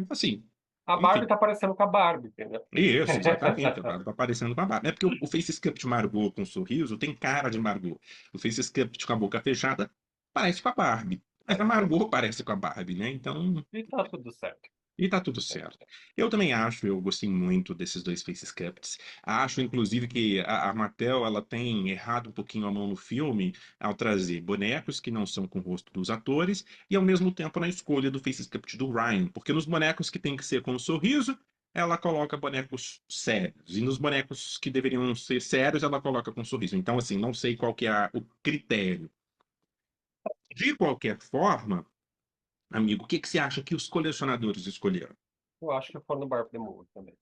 Assim, A Barbie enfim. tá parecendo com a Barbie, entendeu? Isso, exatamente. A Barbie tá parecendo com a Barbie. É porque o Face Sculpt Margot com um sorriso tem cara de Margot. O Face Sculpt com a boca fechada parece com a Barbie. Mas a Margot parece com a Barbie, né? Então, E tá tudo certo. e tá tudo certo. Eu também acho, eu gostei muito desses dois Face Sculpts. Acho, inclusive, que a Mattel ela tem errado um pouquinho a mão no filme ao trazer bonecos que não são com o rosto dos atores e, ao mesmo tempo, na escolha do Face Sculpt do Ryan. Porque nos bonecos que tem que ser com um sorriso, ela coloca bonecos sérios. E nos bonecos que deveriam ser sérios, ela coloca com sorriso. Então, assim, não sei qual que é o critério. De qualquer forma, amigo, o que que você acha que os colecionadores escolheram? Eu acho que foi no Barbie the Movie também.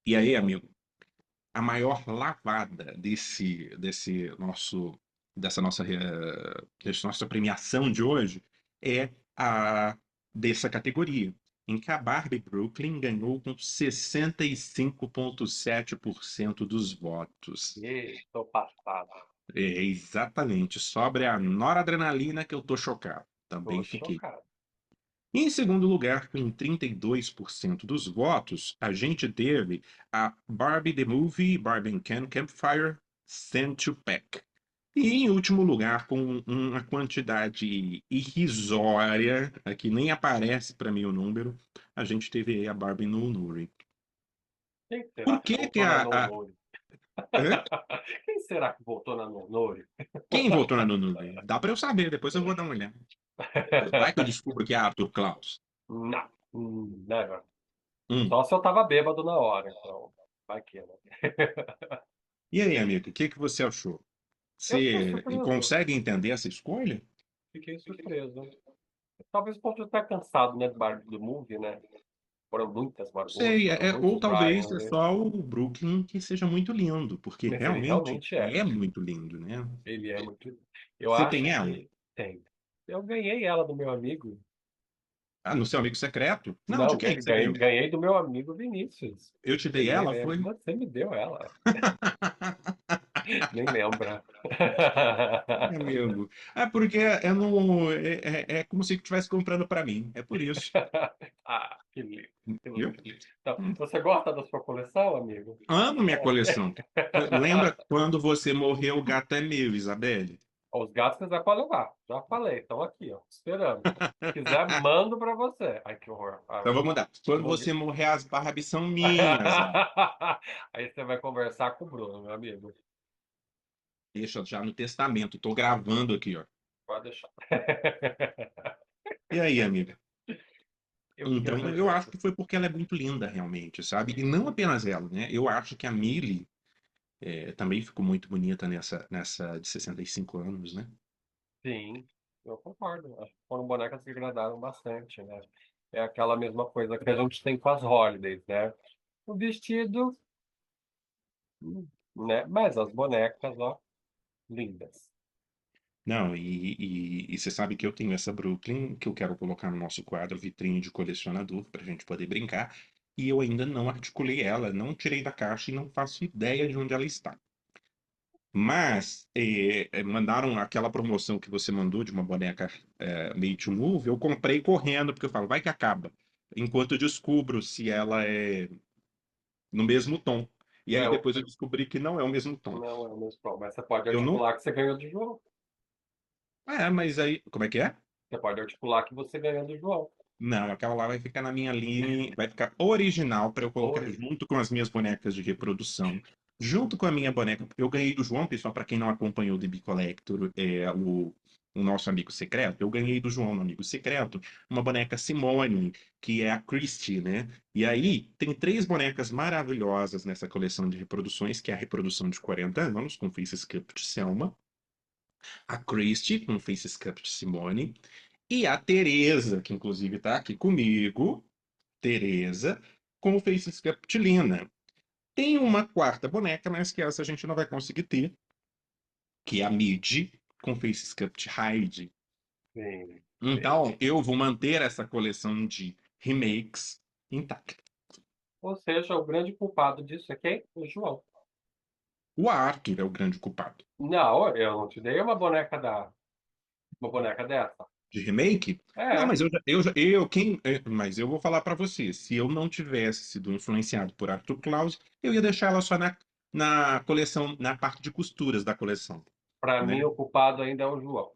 E aí, amigo, a maior lavada dessa nossa premiação de hoje é a dessa categoria, em que a Barbie Brooklyn ganhou com 65,7% dos votos. E tô passado. É, exatamente, sobre a noradrenalina que eu tô chocado. Tô Também fiquei. chocado. Em segundo lugar, com 32% dos votos, a gente teve a Barbie the Movie, Barbie and Ken Campfire, Send to Pack. E em último lugar, com uma quantidade irrisória, aqui nem aparece para mim o número, a gente teve a Barbie no Nuri. Quem Por será que que que voltou na a- Nonori? hã? Quem será que voltou na Nonori? Quem votou na Nuri? Dá para eu saber, depois eu vou dar uma olhada. Vai que eu descubro que é Arthur Klaus. Não, never. Hum. Só se eu tava bêbado na hora, então. Vai que, né? E aí, amigo, o que que você achou? Eu fiquei Você surpreso. consegue entender essa escolha? Fiquei surpreso. Talvez por eu estar cansado, né, do Barbie do Movie, né? Foram muitas Barbosa, Sei, foram ou muitos talvez Brian é ali. só o Brooklyn que seja muito lindo, porque Mas ele realmente realmente é. é muito lindo, né? Ele é muito. Eu Você acho tem ela? que tem. Eu ganhei ela do meu amigo. Ah, no seu amigo secreto? Não, de Não, quem que você ganhou? ganhei do meu amigo Vinícius. Eu te dei Ele nem ela, lembra. foi? Você me deu ela. Nem lembra. Amigo. É porque é, no, é como se estivesse comprando para mim. É por isso. Ah, que lindo. Que Viu? lindo. Então, você gosta da sua coleção, amigo? Amo minha coleção. Lembra quando você morreu, o gato é meu, Isabelle? Os gatos quiser pode levar. Já falei, estão aqui, ó, esperando. Se quiser, mando pra você. Ai, que horror. Ah, Então vamos mudar. Quando vou... você morrer, as Barbies são minhas. Aí você vai conversar com o Bruno, meu amigo. Deixa já no testamento. Tô gravando aqui, ó. Pode deixar. E aí, amiga? Eu fiquei Então, eu acho surpreso. que foi porque ela é muito linda, realmente, sabe? E não apenas ela, né? Eu acho que a Millie também ficou muito bonita nessa de 65 anos, né? Sim, eu concordo. Acho que foram bonecas que agradaram bastante, né? É aquela mesma coisa que a gente tem com as holidays, né? O vestido, né? Mas as bonecas, ó, lindas. Não, e você sabe que eu tenho essa Brooklyn que eu quero colocar no nosso quadro vitrine de colecionador para a gente poder brincar. E eu ainda não articulei ela, não tirei da caixa e não faço ideia de onde ela está. Mas mandaram aquela promoção que você mandou de uma boneca made to move, eu comprei correndo, porque eu falo, vai que acaba. Enquanto eu descubro se ela é no mesmo tom. E É, aí depois eu descobri que não é o mesmo tom. não é o mesmo problema. Mas você pode Eu não. articular que você ganhou do João. Mas aí. Como é que é? Você pode articular que você ganhou do João. Não, aquela lá vai ficar na minha linha, vai ficar original para eu colocar Ori. junto com as minhas bonecas de reprodução. Junto com a minha boneca, eu ganhei do João, pessoal, para quem não acompanhou o DB Collector, o nosso amigo secreto, eu ganhei do João, no amigo secreto, uma boneca Simone, que é a Christie, né? E aí tem três bonecas maravilhosas nessa coleção de reproduções, que é a reprodução de 40 anos, com Face Sculpt Selma, a Christie, com Face Sculpt Simone, e a Teresa, que inclusive está aqui comigo, Teresa, com o Face Sculpt Lina. Tem uma quarta boneca, mas que essa a gente não vai conseguir ter, que é a Mid, com Face Sculpt Hyde. Sim, sim. Então, eu vou manter essa coleção de remakes intacta. Ou seja, o grande culpado disso é quem? O João. O Arthur é o grande culpado. Não, eu não te dei uma boneca dessa. De remake? Não, É, mas mas eu vou falar pra você, se eu não tivesse sido influenciado por Arthur Claus, eu ia deixar ela só na coleção, na parte de costuras da coleção, pra né? mim o culpado ainda é o João.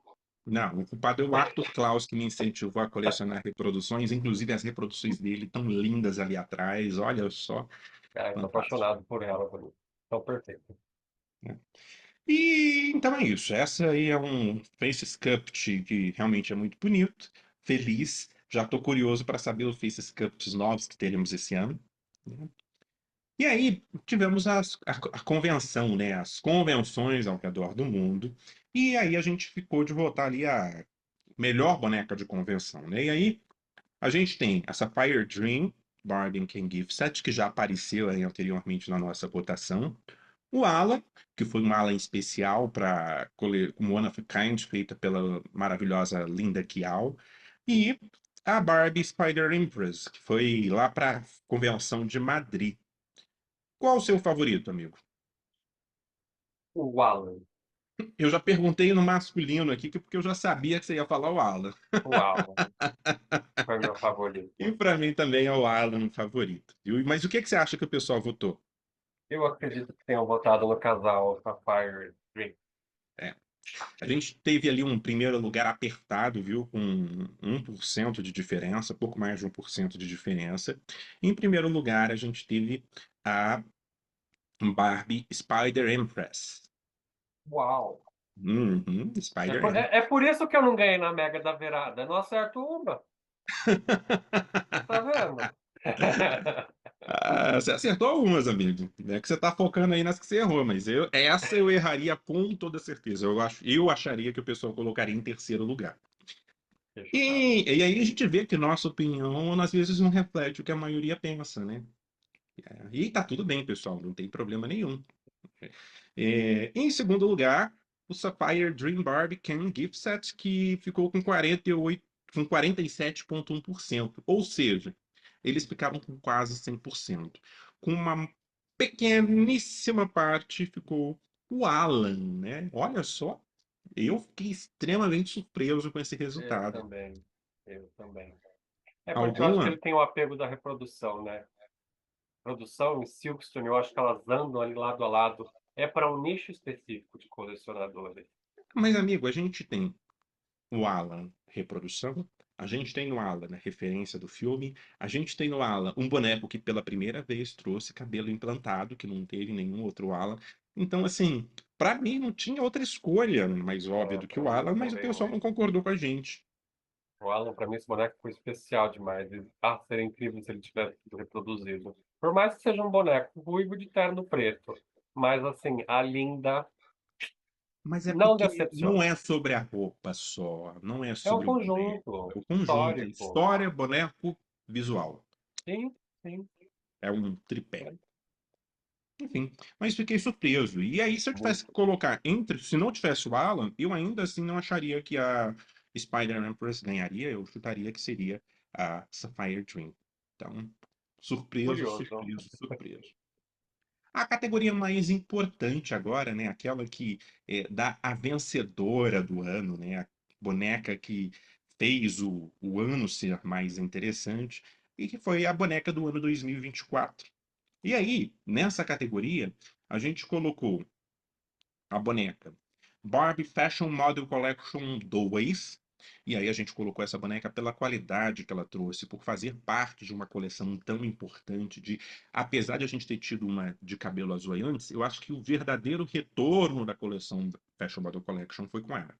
Não, o culpado é o Arthur Claus que me incentivou a colecionar reproduções, inclusive as reproduções dele tão lindas ali atrás, olha só, É, eu tô fantástico, apaixonado por ela também. Então, perfeito. né? E então é isso. Essa aí é um Face Sculpt que realmente é muito bonito, feliz. Já estou curioso para saber os Faces Cups novos que teremos esse ano, né? E aí tivemos a convenção, né? As convenções ao redor do mundo. E aí a gente ficou de votar ali a melhor boneca de convenção, né? E aí a gente tem a Sapphire Dream, Barbie King Gift Set, que já apareceu aí anteriormente na nossa votação. O Ala, que foi uma ala especial para como One of a Kind, feita pela maravilhosa Linda Kiao. E a Barbie Spider Empress, que foi lá para a convenção de Madrid. Qual o seu favorito, amigo? O Alan. Eu já perguntei no masculino aqui, porque eu já sabia que você ia falar o Alan. O Alan foi meu E favorito. para mim também é o Alan favorito. Mas o que que você acha que o pessoal votou? Eu acredito que tenham votado no casal Sapphire Dream. É, a gente teve ali um primeiro lugar apertado, viu? Com 1% de diferença, pouco mais de 1% de diferença. Em primeiro lugar, a gente teve a Barbie Spider Empress. Uau! Uhum, Spider Empress. É por isso que eu não ganhei na Mega da Virada. Não acerto uma. Tá vendo? Ah, você acertou algumas, amigo. É que você tá focando aí nas que você errou, mas essa eu erraria com toda certeza. Eu acharia que o pessoal colocaria em terceiro lugar. Fechado. E aí a gente vê que nossa opinião às vezes não reflete o que a maioria pensa, né? E tá tudo bem, pessoal, não tem problema nenhum. Em segundo lugar, o Sapphire Dream Barbie Ken Gift Set, que ficou com 48, com 47,1%. Ou seja, eles ficaram com quase 100%. Com uma pequeníssima parte ficou o Alan, né? Olha só, eu fiquei extremamente surpreso com esse Eu resultado. também. Eu também. É porque eu acho que Alguma ele tem o apego da reprodução, né? Produção em Silkstone, eu acho que elas andam ali lado a lado. É para um nicho específico de colecionadores. Mas, amigo, a gente tem o Alan reprodução, a gente tem no Alan a referência do filme, a gente tem no Alan um boneco que pela primeira vez trouxe cabelo implantado, que não teve nenhum outro Alan. Então, assim, pra mim não tinha outra escolha mais óbvia É, do que para o mim Alan, mas o também pessoal não. não concordou com a gente. O Alan, para mim, esse boneco foi especial demais. Seria incrível se ele tivesse sido reproduzido. Por mais que seja um boneco ruivo de terno preto. Mas, assim, a Linda Mas é não porque não decepciona. é sobre a roupa só, não é É o sobre o boneco, é conjunto o conjunto, é histórico. história, boneco, visual. Sim, sim. É um tripé. Enfim, mas fiquei surpreso. E aí, se eu tivesse que Muito. colocar entre, se não tivesse o Alan, eu ainda assim não acharia que a Spider-Man Empress ganharia, eu chutaria que seria a Sapphire Dream. Então, surpreso, Curioso. surpreso, surpreso. A categoria mais importante agora, né? Aquela que dá a vencedora do ano, né? A boneca que fez o ano ser mais interessante, e que foi a boneca do ano 2024. E aí, nessa categoria, a gente colocou a boneca Barbie Fashion Model Collection 2. E aí a gente colocou essa boneca pela qualidade que ela trouxe, por fazer parte de uma coleção tão importante de, apesar de a gente ter tido uma de cabelo azul aí antes, eu acho que o verdadeiro retorno da coleção Fashion Model Collection foi com ela.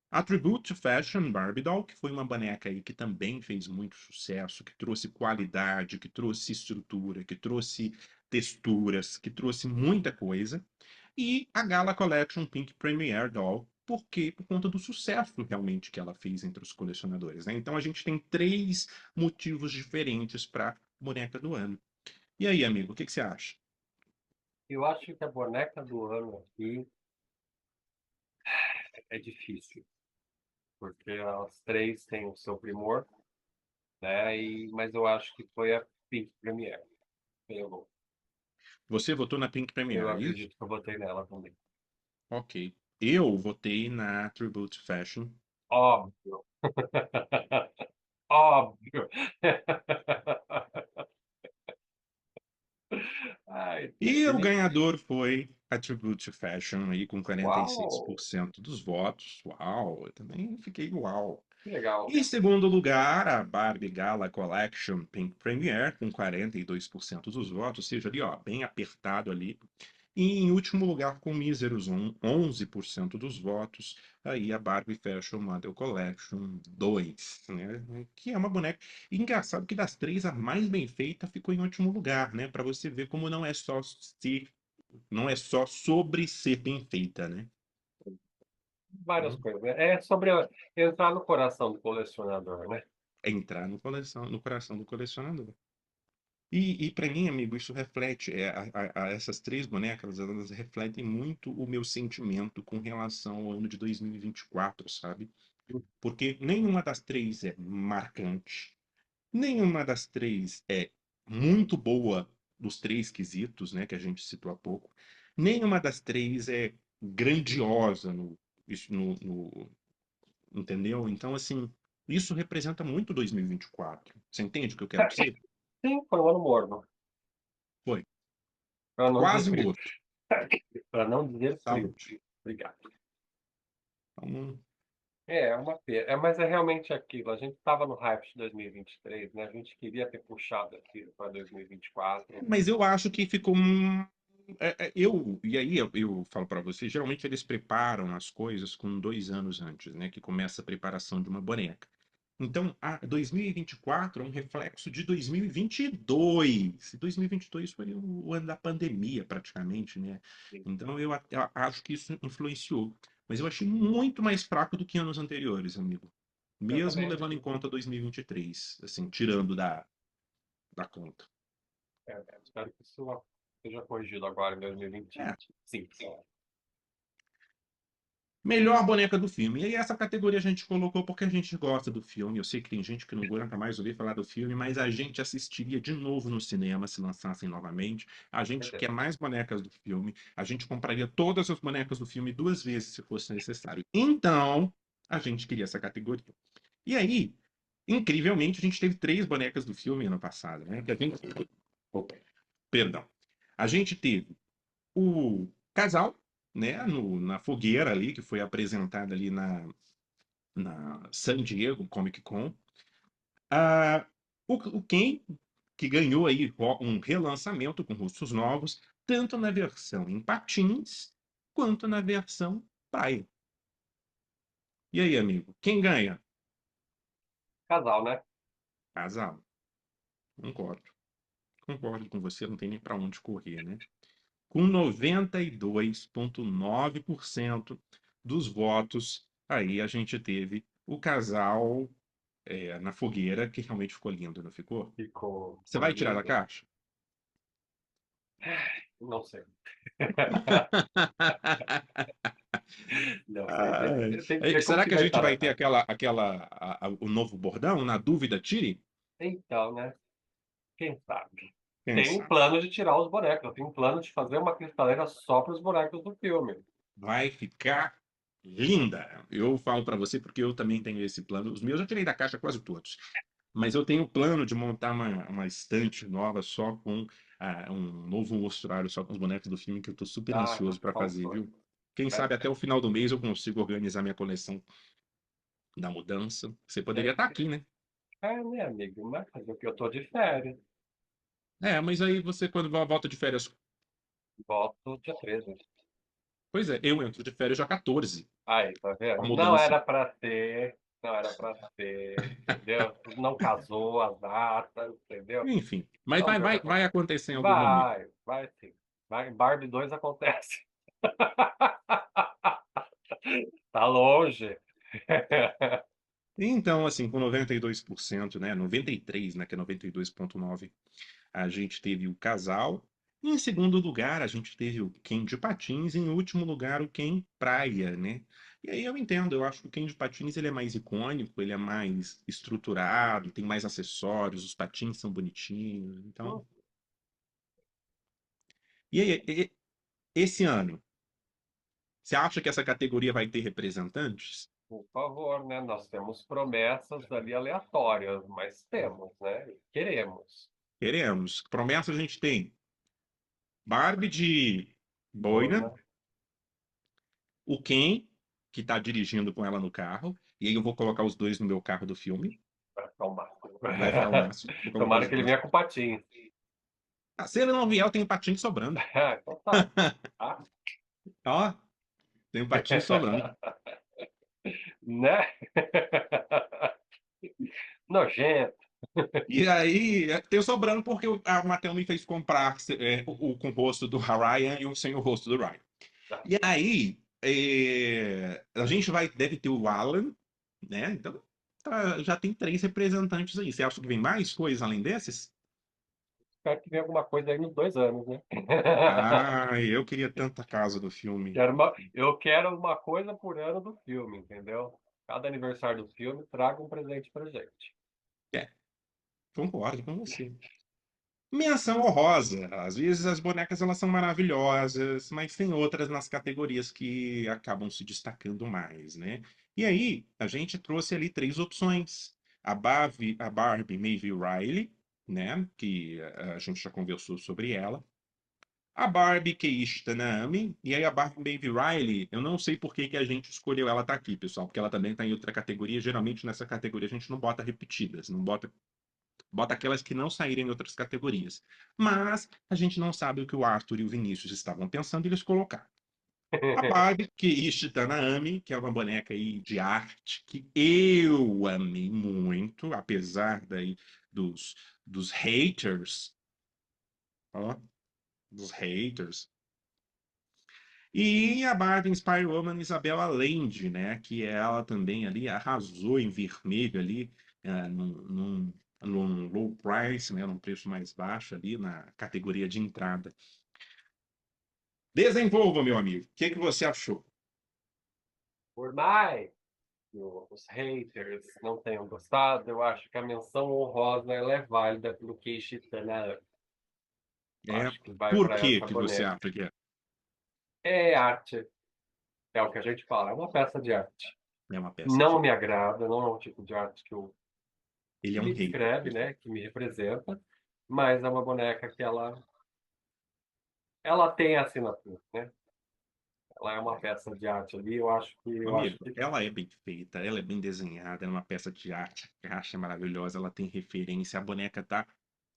A Tribute Fashion Barbie Doll, que foi uma boneca aí que também fez muito sucesso, que trouxe qualidade, que trouxe estrutura, que trouxe texturas, que trouxe muita coisa. E a Gala Collection Pink Premier Doll, porque por conta do sucesso realmente que ela fez entre os colecionadores, né? Então a gente tem três motivos diferentes para boneca do ano. E aí, amigo, o que que você acha? Eu acho que a boneca do ano aqui é difícil, porque as três têm o seu primor, né? Mas eu acho que foi a Pink Premier. Eu, Você votou na Pink eu Premier, é isso? acredito que eu votei nela também. Ok. Eu votei na Tribute Fashion. Óbvio. Óbvio. Ai, E o ele... ganhador foi Attribute Fashion, aí com Uau! 46% dos votos. Uau, eu também fiquei uau. Que legal. Em segundo lugar, a Barbie Gala Collection Pink Premier, com 42% dos votos, ou seja, ali, ó, bem apertado ali. E em último lugar, com míseros 11% dos votos, aí a Barbie Fashion Model Collection 2, né? Que é uma boneca. E engraçado que das três, a mais bem feita ficou em último lugar, né? Para você ver como não é só sobre ser bem feita, né? Várias Então, coisas, né? É sobre entrar no coração do colecionador, né? é entrar no coração do colecionador. E para mim, amigo, isso reflete, essas três bonecas, elas refletem muito o meu sentimento com relação ao ano de 2024, sabe? Porque nenhuma das três é marcante, nenhuma das três é muito boa dos três quesitos, né, que a gente citou há pouco, nenhuma das três é grandiosa entendeu? Então, assim, isso representa muito 2024. Você entende o que eu quero dizer? Sim, foi um ano morno, Foi. para não dizer Quase frio. morto. Para não dizer frio. Saúde. Obrigado. Então, É uma pena. Mas é realmente aquilo. A gente estava no hype de 2023, né? A gente queria ter puxado aquilo para 2024. mas eu acho que ficou. E aí eu falo para você, geralmente eles preparam as coisas com 2 anos antes, né? Que começa a preparação de uma boneca. Então, 2024 é um reflexo de 2022. 2022 foi o ano da pandemia, praticamente, né? Então, eu até acho que isso influenciou. Mas eu achei muito mais fraco do que anos anteriores, amigo. Eu Mesmo também levando em achei. conta 2023, assim, tirando da conta. Espero que isso seja corrigido agora em 2020. É. Sim. Melhor boneca do filme. E aí essa categoria a gente colocou porque a gente gosta do filme. Eu sei que tem gente que não aguenta mais ouvir falar do filme, mas a gente assistiria de novo no cinema se lançassem novamente. A gente quer mais bonecas do filme. A gente compraria todas as bonecas do filme 2 vezes se fosse necessário. Então, a gente queria essa categoria. E aí, incrivelmente, a gente teve 3 bonecas do filme ano passado, né? Opa, perdão. A gente teve o casal, né, na fogueira ali, que foi apresentada ali na San Diego Comic Con. Ah, o Ken, que ganhou aí um relançamento com rostos novos, tanto na versão em patins, quanto na versão praia. E aí, amigo, quem ganha? Casal, né? Casal. Concordo. Concordo com você, não tem nem para onde correr, né? Com 92,9% dos votos, aí a gente teve o casal na fogueira, que realmente ficou lindo, não ficou? Você Ficou vai tirar da lindo. caixa? Não sei. Não sei. Ai. Tem que ver como Será que que a vai gente estar na vai ter caixa. o novo bordão? Na dúvida, tire? Então, né? Quem sabe? Quem Tem um sabe? plano de tirar os bonecos. Eu tenho um plano de fazer uma cristaleira só para os bonecos do filme. Vai ficar linda. Eu falo para você porque eu também tenho esse plano. Os meus eu tirei da caixa quase todos. Mas eu tenho o plano de montar uma estante nova só com um novo mostruário só com os bonecos do filme que eu estou super Ah, ansioso para por fazer, favor. viu? Quem sabe até o final do mês eu consigo organizar minha coleção da mudança. Você poderia É, estar aqui, né? né, amigo? Mas fazer o que eu tô de férias. É, mas aí você, quando volta de férias. Volto dia 13. Pois é, eu entro de férias já 14, Aí, tá a vendo? Não mudança. era pra ter. Não era pra ter. Entendeu? Não casou as datas, entendeu? Enfim, mas Vamos ver o que vai acontece. acontecer em algum momento. Vai sim. Vai, Barbie 2 acontece. Tá longe. Então, assim, com 92%, né? 93, né? Que é 92,9%, a gente teve o casal. Em segundo lugar, a gente teve o Ken de patins. Em último lugar, o Ken praia, né? E aí eu entendo, eu acho que o Ken de patins ele é mais icônico, ele é mais estruturado, tem mais acessórios, os patins são bonitinhos. Então, e aí, esse ano, você acha que essa categoria vai ter representantes? Por favor, né? Nós temos promessas ali aleatórias, mas temos, né? E queremos. Queremos. Promessa a gente tem Barbie de boina, Boina, o Ken, que está dirigindo com ela no carro, e aí eu vou colocar os dois no meu carro do filme. vai ficar o máximo. Vai ficar o máximo. Vou colocar Tomara os que ele dois. venha com patins. Ah, se ele não vier, eu tenho patinho sobrando. Ah, então tá. Ah. Ó, tenho patinho sobrando. Né? Nojento. E aí, tenho sobrando porque a Mattel me fez comprar com o rosto do Ryan e o sem o rosto do Ryan. Tá. E aí, a gente deve ter o Alan, né? Então, já tem três representantes aí. Você acha que vem mais coisas além desses? Espero que venha alguma coisa aí nos 2 anos, né? Ah, eu queria tanta casa do filme. Eu quero uma coisa por ano do filme, entendeu? Cada aniversário do filme, traga um presente pra gente. É, concordo com você. Menção honrosa. Às vezes as bonecas elas são maravilhosas, mas tem outras nas categorias que acabam se destacando mais, né? E aí, a gente trouxe ali três opções. A Barbie Maeve Riley, né? Que a gente já conversou sobre ela. A Barbie Keiichi Tanami. E aí a Barbie Maeve Riley, eu não sei por que que a gente escolheu ela tá aqui, pessoal, porque ela também está em outra categoria. Geralmente nessa categoria a gente não bota repetidas, não bota aquelas que não saírem em outras categorias. Mas a gente não sabe o que o Arthur e o Vinícius estavam pensando e eles colocaram. A Barbie Keiichi Tanami, que é uma boneca aí de arte que eu amei muito, apesar daí dos, dos haters, ó, dos haters. E a Barbie Inspire Woman Isabella Land, né? Que ela também ali arrasou em vermelho ali, num low price, né? Num preço mais baixo ali na categoria de entrada. Desenvolva, meu amigo. O que que você achou? Por mais que os haters não tenham gostado, eu acho que a menção honrosa ela é válida pelo Keiichi Tana. Eu É, acho que vai por para que essa que você boneca. acha que é? É arte, é o que a gente fala, é uma peça de arte. É uma peça Não de. me agrada, não é um tipo de arte Ele que é um me hater, descreve, pessoal. né, que me representa, mas é uma boneca que ela tem a assinatura, né? Ela é uma peça de arte ali, eu acho Amigo, que ela é bem feita, ela é bem desenhada, é uma peça de arte, a caixa é maravilhosa, ela tem referência, a boneca tá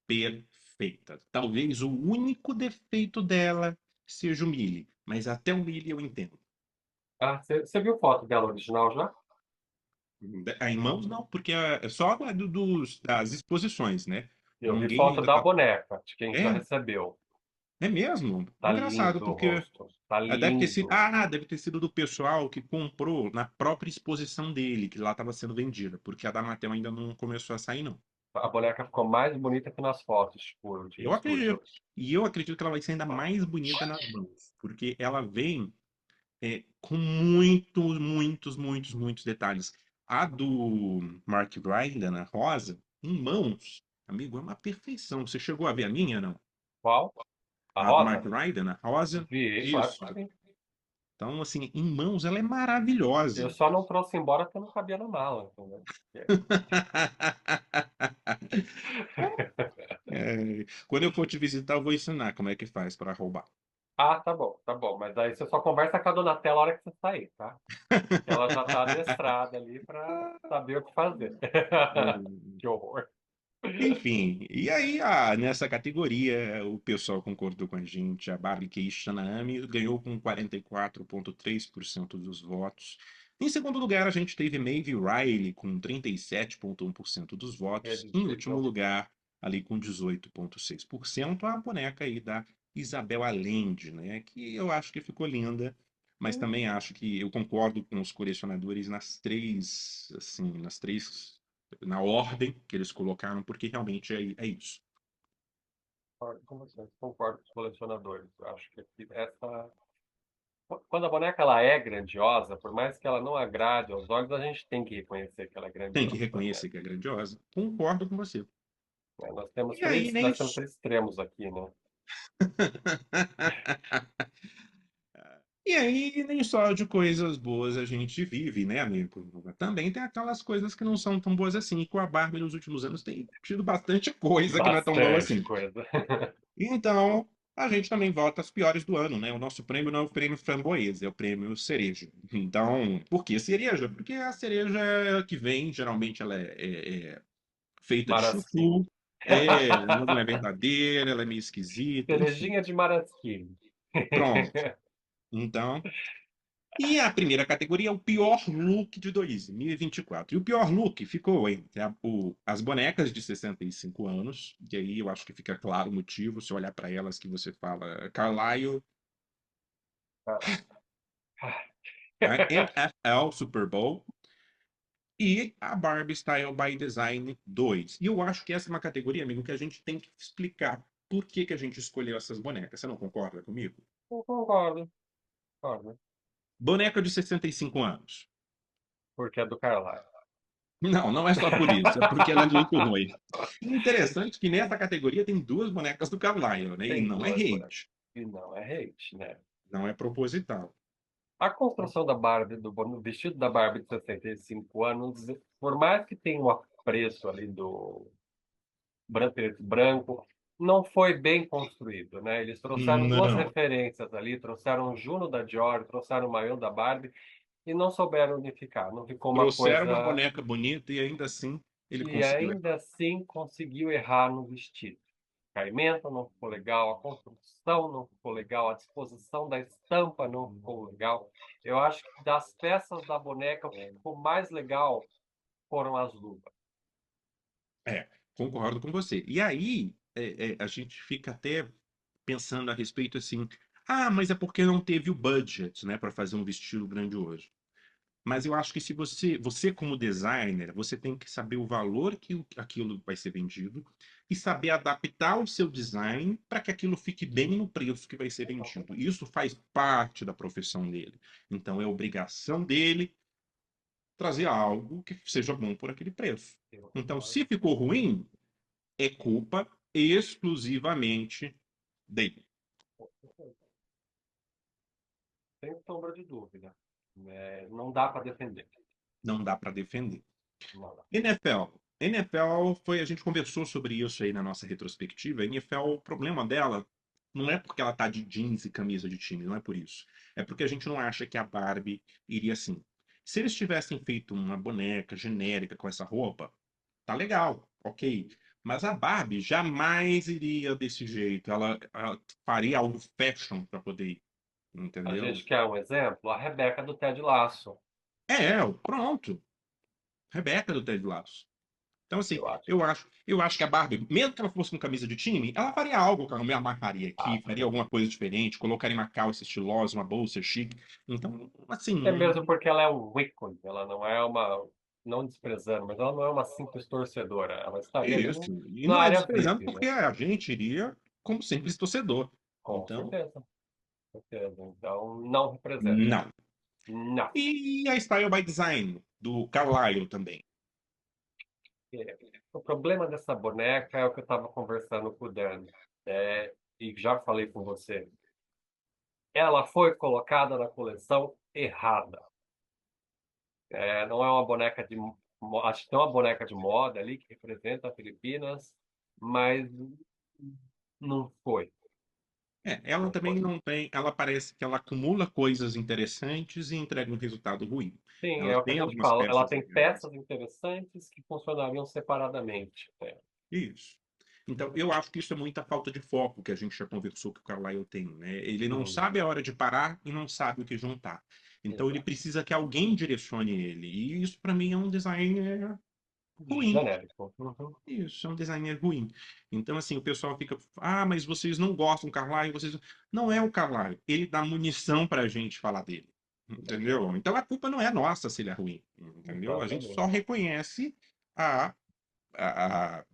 perfeita. Talvez o único defeito dela seja o Millie, mas até o Millie eu entendo. você viu foto dela original já? Em mãos não, porque é só das exposições, né? Eu vi Ninguém foto ainda da tá. boneca, de quem já É, recebeu. é mesmo? Tá Engraçado, lindo o porque rosto, tá deve ter sido. lindo. Ah, deve ter sido do pessoal que comprou na própria exposição dele, que lá estava sendo vendida, porque a da Mattel ainda não começou a sair, não. A boneca ficou mais bonita que nas fotos, de Eu estúdio. acredito. E eu acredito que ela vai ser ainda mais bonita nas mãos, porque ela vem com muitos detalhes. A do Mark Ryden, na rosa, em mãos, amigo, é uma perfeição. Você chegou a ver a minha, não? Qual? A A do Mark rosa? Ryden, na rosa? Vi, claro Isso. que sim. Então, assim, em mãos ela é Eu maravilhosa. só não trouxe embora porque não cabia na mala, entendeu? Quando eu for te visitar, eu vou ensinar como é que faz para roubar. Ah, tá bom, tá bom. Mas aí você só conversa com a Donatella a hora que você sair, tá? Ela já tá adestrada ali pra saber o que fazer. Que horror. Enfim, e aí nessa categoria o pessoal concordou com a gente. A Barbie Keiichi ganhou com 44,3% dos votos. Em segundo lugar, a gente teve Maeve Riley com 37,1% dos votos. Em último Previsível. lugar, ali com 18,6%, a boneca aí da Isabel Allende, né? Que eu acho que ficou linda, mas também acho que eu concordo com os colecionadores nas três, assim, nas três na ordem que eles colocaram, porque realmente é isso. Concordo com você, concordo com os colecionadores. Eu acho que essa. Quando a boneca ela é grandiosa, por mais que ela não agrade aos olhos, a gente tem que reconhecer que ela é Tem que grandiosa, né? reconhecer que é grandiosa. Concordo com você. E aí, nem. Nós temos três extremos aqui, né? E aí, nem só de coisas boas a gente vive, né, amigo? Também tem aquelas coisas que não são tão boas assim. E com a Barbie nos últimos anos tem tido bastante coisa que não é tão boa Bastante assim. coisa. Então, a gente também vota as piores do ano, né? O nosso prêmio não é o prêmio framboesa, é o prêmio cereja. Então, por que cereja? Porque a cereja que vem, geralmente ela é feita de Maraschino. chuchu. Ela não é verdadeira, ela é meio esquisita, enfim. Cerejinha de Maraschino. Pronto. Então, e a primeira categoria é o pior look de 2024. E o pior look ficou entre as bonecas de 65 anos, e aí eu acho que fica claro o motivo, se olhar para elas que você fala Carlisle, a NFL Super Bowl e a Barbie Style by Design 2. E eu acho que essa é uma categoria, amigo, que a gente tem que explicar por que que a gente escolheu essas bonecas. Você não concorda comigo? Eu concordo, concordo. Boneca de 65 anos. Porque é do Carlyle. Não, não é só por isso, é porque ela é muito ruim. E é interessante que nessa categoria tem duas bonecas do Carlisle, né? E Tem não é duas bonecas. hate, E não é hate, né? não é proposital. A construção da Barbie, do vestido da Barbie de 65 anos, por mais que tenha um apreço ali do branco, preto e branco, não foi bem construído, né? Eles trouxeram duas Não. referências ali, trouxeram o Juno da Dior, trouxeram o maiô da Barbie e não souberam unificar. Não ficou uma Trouxeram uma coisa. boneca bonita e ainda assim ele E conseguiu errar. ainda assim conseguiu errar no vestido. O caimento não ficou legal, a construção não ficou legal, a disposição da estampa não ficou legal. Eu acho que das peças da boneca, o que ficou mais legal foram as luvas. É, concordo com você. E aí a gente fica até pensando a respeito assim, ah, mas é porque não teve o budget, né, para fazer um vestido grandioso. Mas eu acho que se você como designer, você tem que saber o valor que aquilo vai ser vendido e saber adaptar o seu design para que aquilo fique bem no preço que vai ser vendido. Isso faz parte da profissão dele. Então é obrigação dele trazer algo que seja bom por aquele preço. Eu Então, concordo. se ficou ruim, é culpa exclusivamente dele. Sem sombra de dúvida. Não dá para defender. Não dá para defender. Não dá. NFL. NFL foi, a gente conversou sobre isso aí na nossa retrospectiva. A NFL, o problema dela não é porque ela tá de jeans e camisa de time, não é por isso. É porque a gente não acha que a Barbie iria assim. Se eles tivessem feito uma boneca genérica com essa roupa, tá legal, ok. Mas a Barbie jamais iria desse jeito. Ela faria algo fashion para poder ir, A entendeu? gente quer um exemplo? A Rebeca do Ted Lasso, Pronto. Rebeca do Ted Lasso. Então, assim, eu acho. eu acho que a Barbie, mesmo que ela fosse com camisa de time, ela faria algo que eu me amarraria Ah, aqui, faria alguma coisa diferente, colocaria uma calça estilosa, uma bolsa chique. Então, assim, é mesmo porque ela é um ícone, ela não é uma, não desprezando, mas ela não é uma simples torcedora, ela é estaria ali isso. E na não é área desprezando VIP, porque né? a gente iria como simples torcedor. Com Então, certeza, com certeza. Então, não representa. não. Não. E a Style by Design, do Carlisle também. É, o problema dessa boneca é o que eu estava conversando com o Dan, e já falei com você. Ela foi colocada na coleção errada. Não é uma boneca de. Acho que tem uma boneca de moda ali que representa Filipinas, mas não foi. Ela Não também foi. não tem, ela parece que ela acumula coisas interessantes e entrega um resultado ruim. Sim, Ela é o que a tem gente algumas fala. Ela peças tem legais. peças interessantes que funcionariam separadamente. Isso. Então, eu acho que isso é muita falta de foco que a gente já conversou que o Carlyle tem, né? Ele não sabe a hora de parar e não sabe o que juntar. Então, ele Exato. precisa que alguém direcione ele. E isso, para mim, é um designer ruim. Genérico. Uhum. Isso, é um designer ruim. Então, assim, o pessoal fica, ah, mas vocês não gostam do Carlyle, vocês... Não é o Carlyle. Ele dá munição para a gente falar dele. Entendeu? Então, a culpa não é nossa se ele é ruim. Entendeu? A gente só Exatamente. reconhece a, a,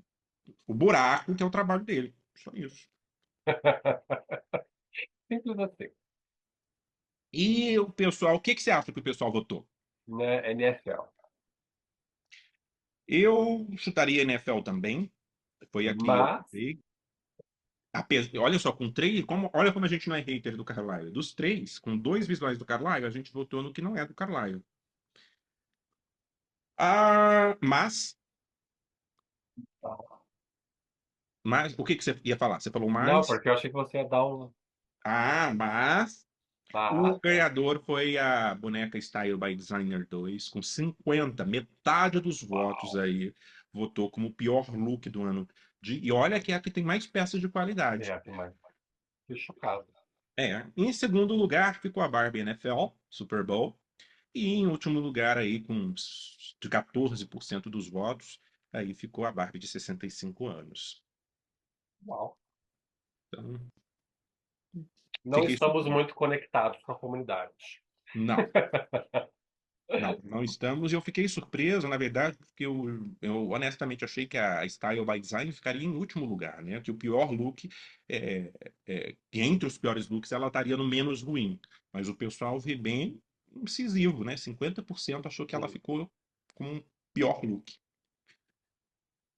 o buraco que é o trabalho dele. Só isso. Simples assim. E o pessoal, o que que você acha que o pessoal votou? Né? NFL. Eu chutaria NFL também. Foi aqui eu Mas, votei. Olha só, com três, olha como a gente não é hater do Carlisle. Dos três, com dois visuais do Carlisle, a gente votou no que não é do Carlisle. Mas, o que que você ia falar? Você falou não, mais? porque eu achei que você ia dar um. Mas o Ah, tá. ganhador foi a boneca Style by Designer 2, com 50, metade dos votos Uau. aí, votou como o pior look do ano. E olha que é a que tem mais peças de qualidade. Mas fiquei chocado. Em segundo lugar ficou a Barbie NFL, Super Bowl. E em último lugar, aí, com de 14% dos votos, aí ficou a Barbie de 65 anos. Uau. Então, Não fiquei estamos surpreso. muito conectados com a comunidade. Não, não estamos. E eu fiquei surpreso, na verdade, porque eu honestamente achei que a Style by Design ficaria em último lugar, né? Que o pior look, que entre os piores looks, ela estaria no menos ruim. Mas o pessoal vê bem incisivo, né? 50% achou que ela Hum, ficou com um pior look.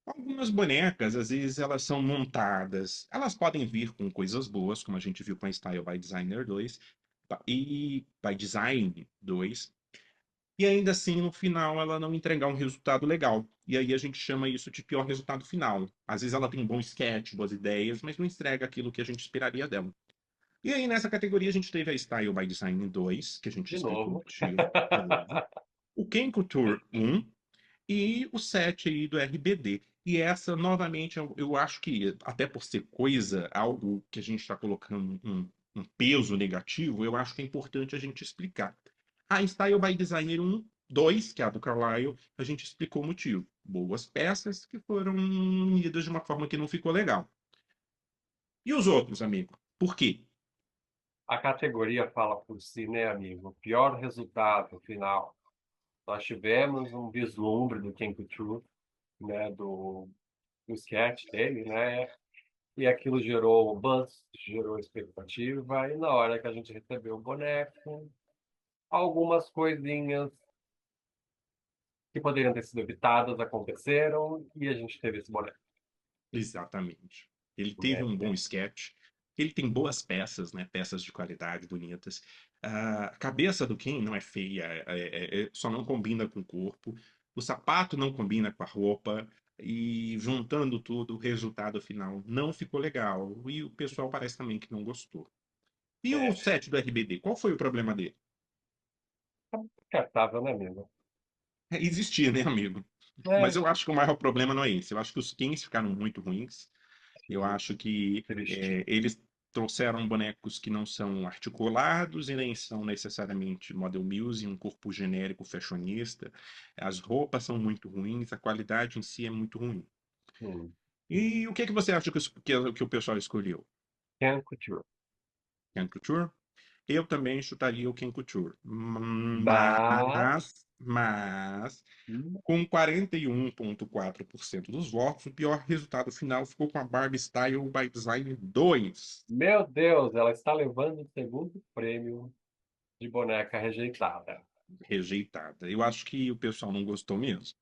Algumas bonecas, às vezes, elas são montadas. Elas podem vir com coisas boas, como a gente viu com a Style by Designer 2 e by Design 2. E ainda assim, no final, ela não entregar um resultado legal. E aí a gente chama isso de pior resultado final. Às vezes ela tem um bom sketch, boas ideias, mas não entrega aquilo que a gente esperaria dela. E aí, nessa categoria, a gente teve a Style by Design 2, que a gente de explicou o novo. motivo, de novo. O Ken Couture 1 e o 7 aí do RBD. E essa, novamente, eu acho que, até por ser coisa, algo que a gente está colocando um peso negativo, eu acho que é importante a gente explicar. A Style by Designer 1, 2, que é a do Carlyle, a gente explicou o motivo. Boas peças que foram unidas de uma forma que não ficou legal. E os outros, amigo? Por quê? A categoria fala por si, né, amigo? Pior resultado final. Nós tivemos um vislumbre do Ken Couture, né, do sketch dele, né? E aquilo gerou buzz, gerou expectativa, e na hora que a gente recebeu o boneco, algumas coisinhas que poderiam ter sido evitadas aconteceram, e a gente teve esse boneco. Exatamente. Ele teve Né? um bom sketch. Ele tem boas peças, né? Peças de qualidade, bonitas. A cabeça do Ken não é feia, só não combina com o corpo. O sapato não combina com a roupa. E juntando tudo, o resultado final não ficou legal. E o pessoal parece também que não gostou. E o É, set do RBD, qual foi o problema dele? descartável, né, amigo? Existia, né, amigo? Mas É, eu acho que o maior problema não é esse. Eu acho que os Kens ficaram muito ruins. Eu acho que triste. eles trouxeram bonecos que não são articulados e nem são necessariamente model muse, um corpo genérico fashionista. As roupas são muito ruins, a qualidade em si é muito ruim. Hum. E o que, é que você acha que o pessoal escolheu? Ken Couture. Ken Couture? Eu também chutaria o Ken Couture. Mas, Mas, com 41,4% dos votos, o pior resultado final ficou com a Barbie Style by Design 2, meu Deus, ela está levando o segundo prêmio de boneca rejeitada. rejeitada. Eu acho que o pessoal não gostou mesmo.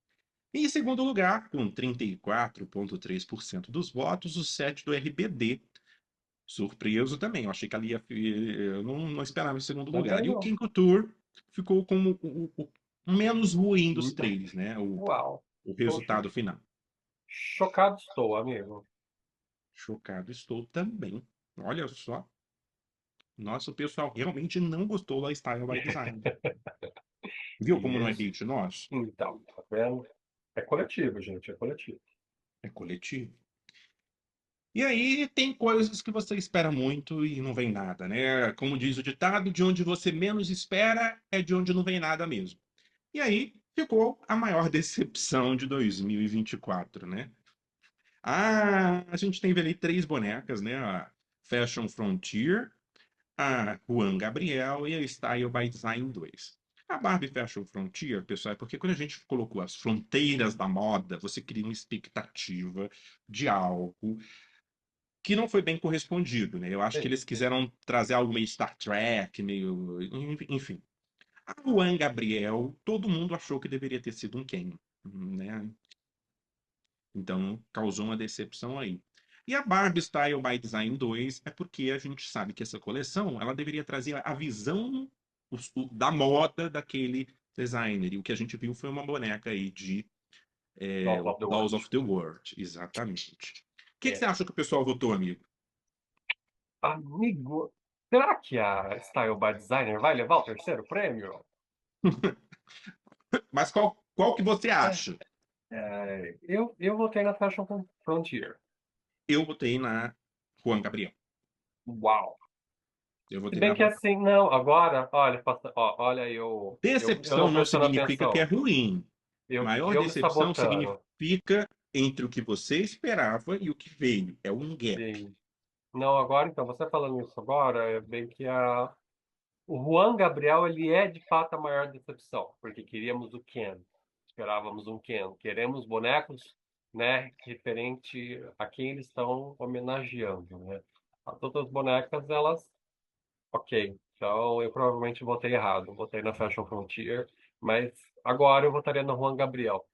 E em segundo lugar, com 34,3% dos votos, o set do RBD. Surpreso também. Eu achei que ali eu não esperava em segundo lugar. Também E o não. King Couture ficou como o menos ruim dos Hum. três, né? Uau. O Tô resultado final. chocado estou, amigo. Chocado estou também. Olha só. Nossa, o pessoal realmente não gostou da Style by Design. Viu como E não é isso, hate nosso? então, tá vendo? É coletivo, gente, é coletivo. É coletivo. E aí tem coisas que você espera muito e não vem nada, né? Como diz o ditado, de onde você menos espera é de onde não vem nada mesmo. E aí ficou a maior decepção de 2024, né? A gente tem ali três bonecas, né? A Fashion Frontier, a Juan Gabriel e a Style by Design 2. A Barbie Fashion Frontier, pessoal, é porque quando a gente colocou as fronteiras da moda, você cria uma expectativa de algo que não foi bem correspondido, né? Eu acho que Sim, eles quiseram trazer algo meio Star Trek, meio. Enfim. A Juan Gabriel, todo mundo achou que deveria ter sido um Ken, né? Então, causou uma decepção aí. E a Barbie Style by Design 2 é porque a gente sabe que essa coleção ela deveria trazer a visão da moda daquele designer. E o que a gente viu foi uma boneca aí de Top of the Laws World. of the World. Exatamente. O que você É. acha que o pessoal votou, amigo? Amigo, será que a Style by Designer vai levar o terceiro prêmio? Mas qual que você É. acha? Eu votei na Fashion Frontier. Eu votei na Juan Gabriel. Uau! Eu Se votei bem na que Juan. assim, não, agora, olha, ó, olha eu Decepção não não prestando significa que é atenção. ruim. Maior Eu me decepção sabotando. significa entre o que você esperava e o que veio. É um gap. Sim. Não, agora então, você falando isso agora, é bem que o Juan Gabriel, ele é de fato a maior decepção, porque queríamos o Ken, esperávamos um Ken, queremos bonecos, né, referente a quem eles estão homenageando, né? As outras bonecas, elas, ok, então eu provavelmente votei errado, votei na Fashion Frontier, mas agora eu votaria no Juan Gabriel,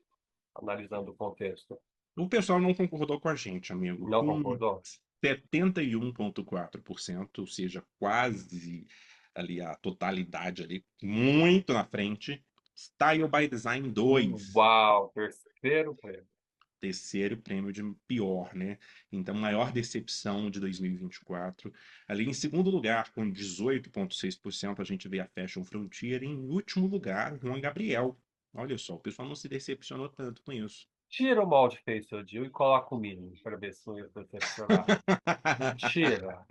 analisando o contexto. O pessoal não concordou com a gente, amigo. Não Com concordou? 71,4%, ou seja, quase ali a totalidade ali, muito na frente. Style by Design 2, Uau, terceiro prêmio. terceiro prêmio de pior, né? Então, maior decepção de 2024. Ali em segundo lugar, com 18,6%, a gente vê a Fashion Frontier. Em último lugar, Juan Gabriel. Olha só, o pessoal não se decepcionou tanto com isso. Tira o molde Face Jill e coloca o mínimo para ver se não ia decepcionar. Tira.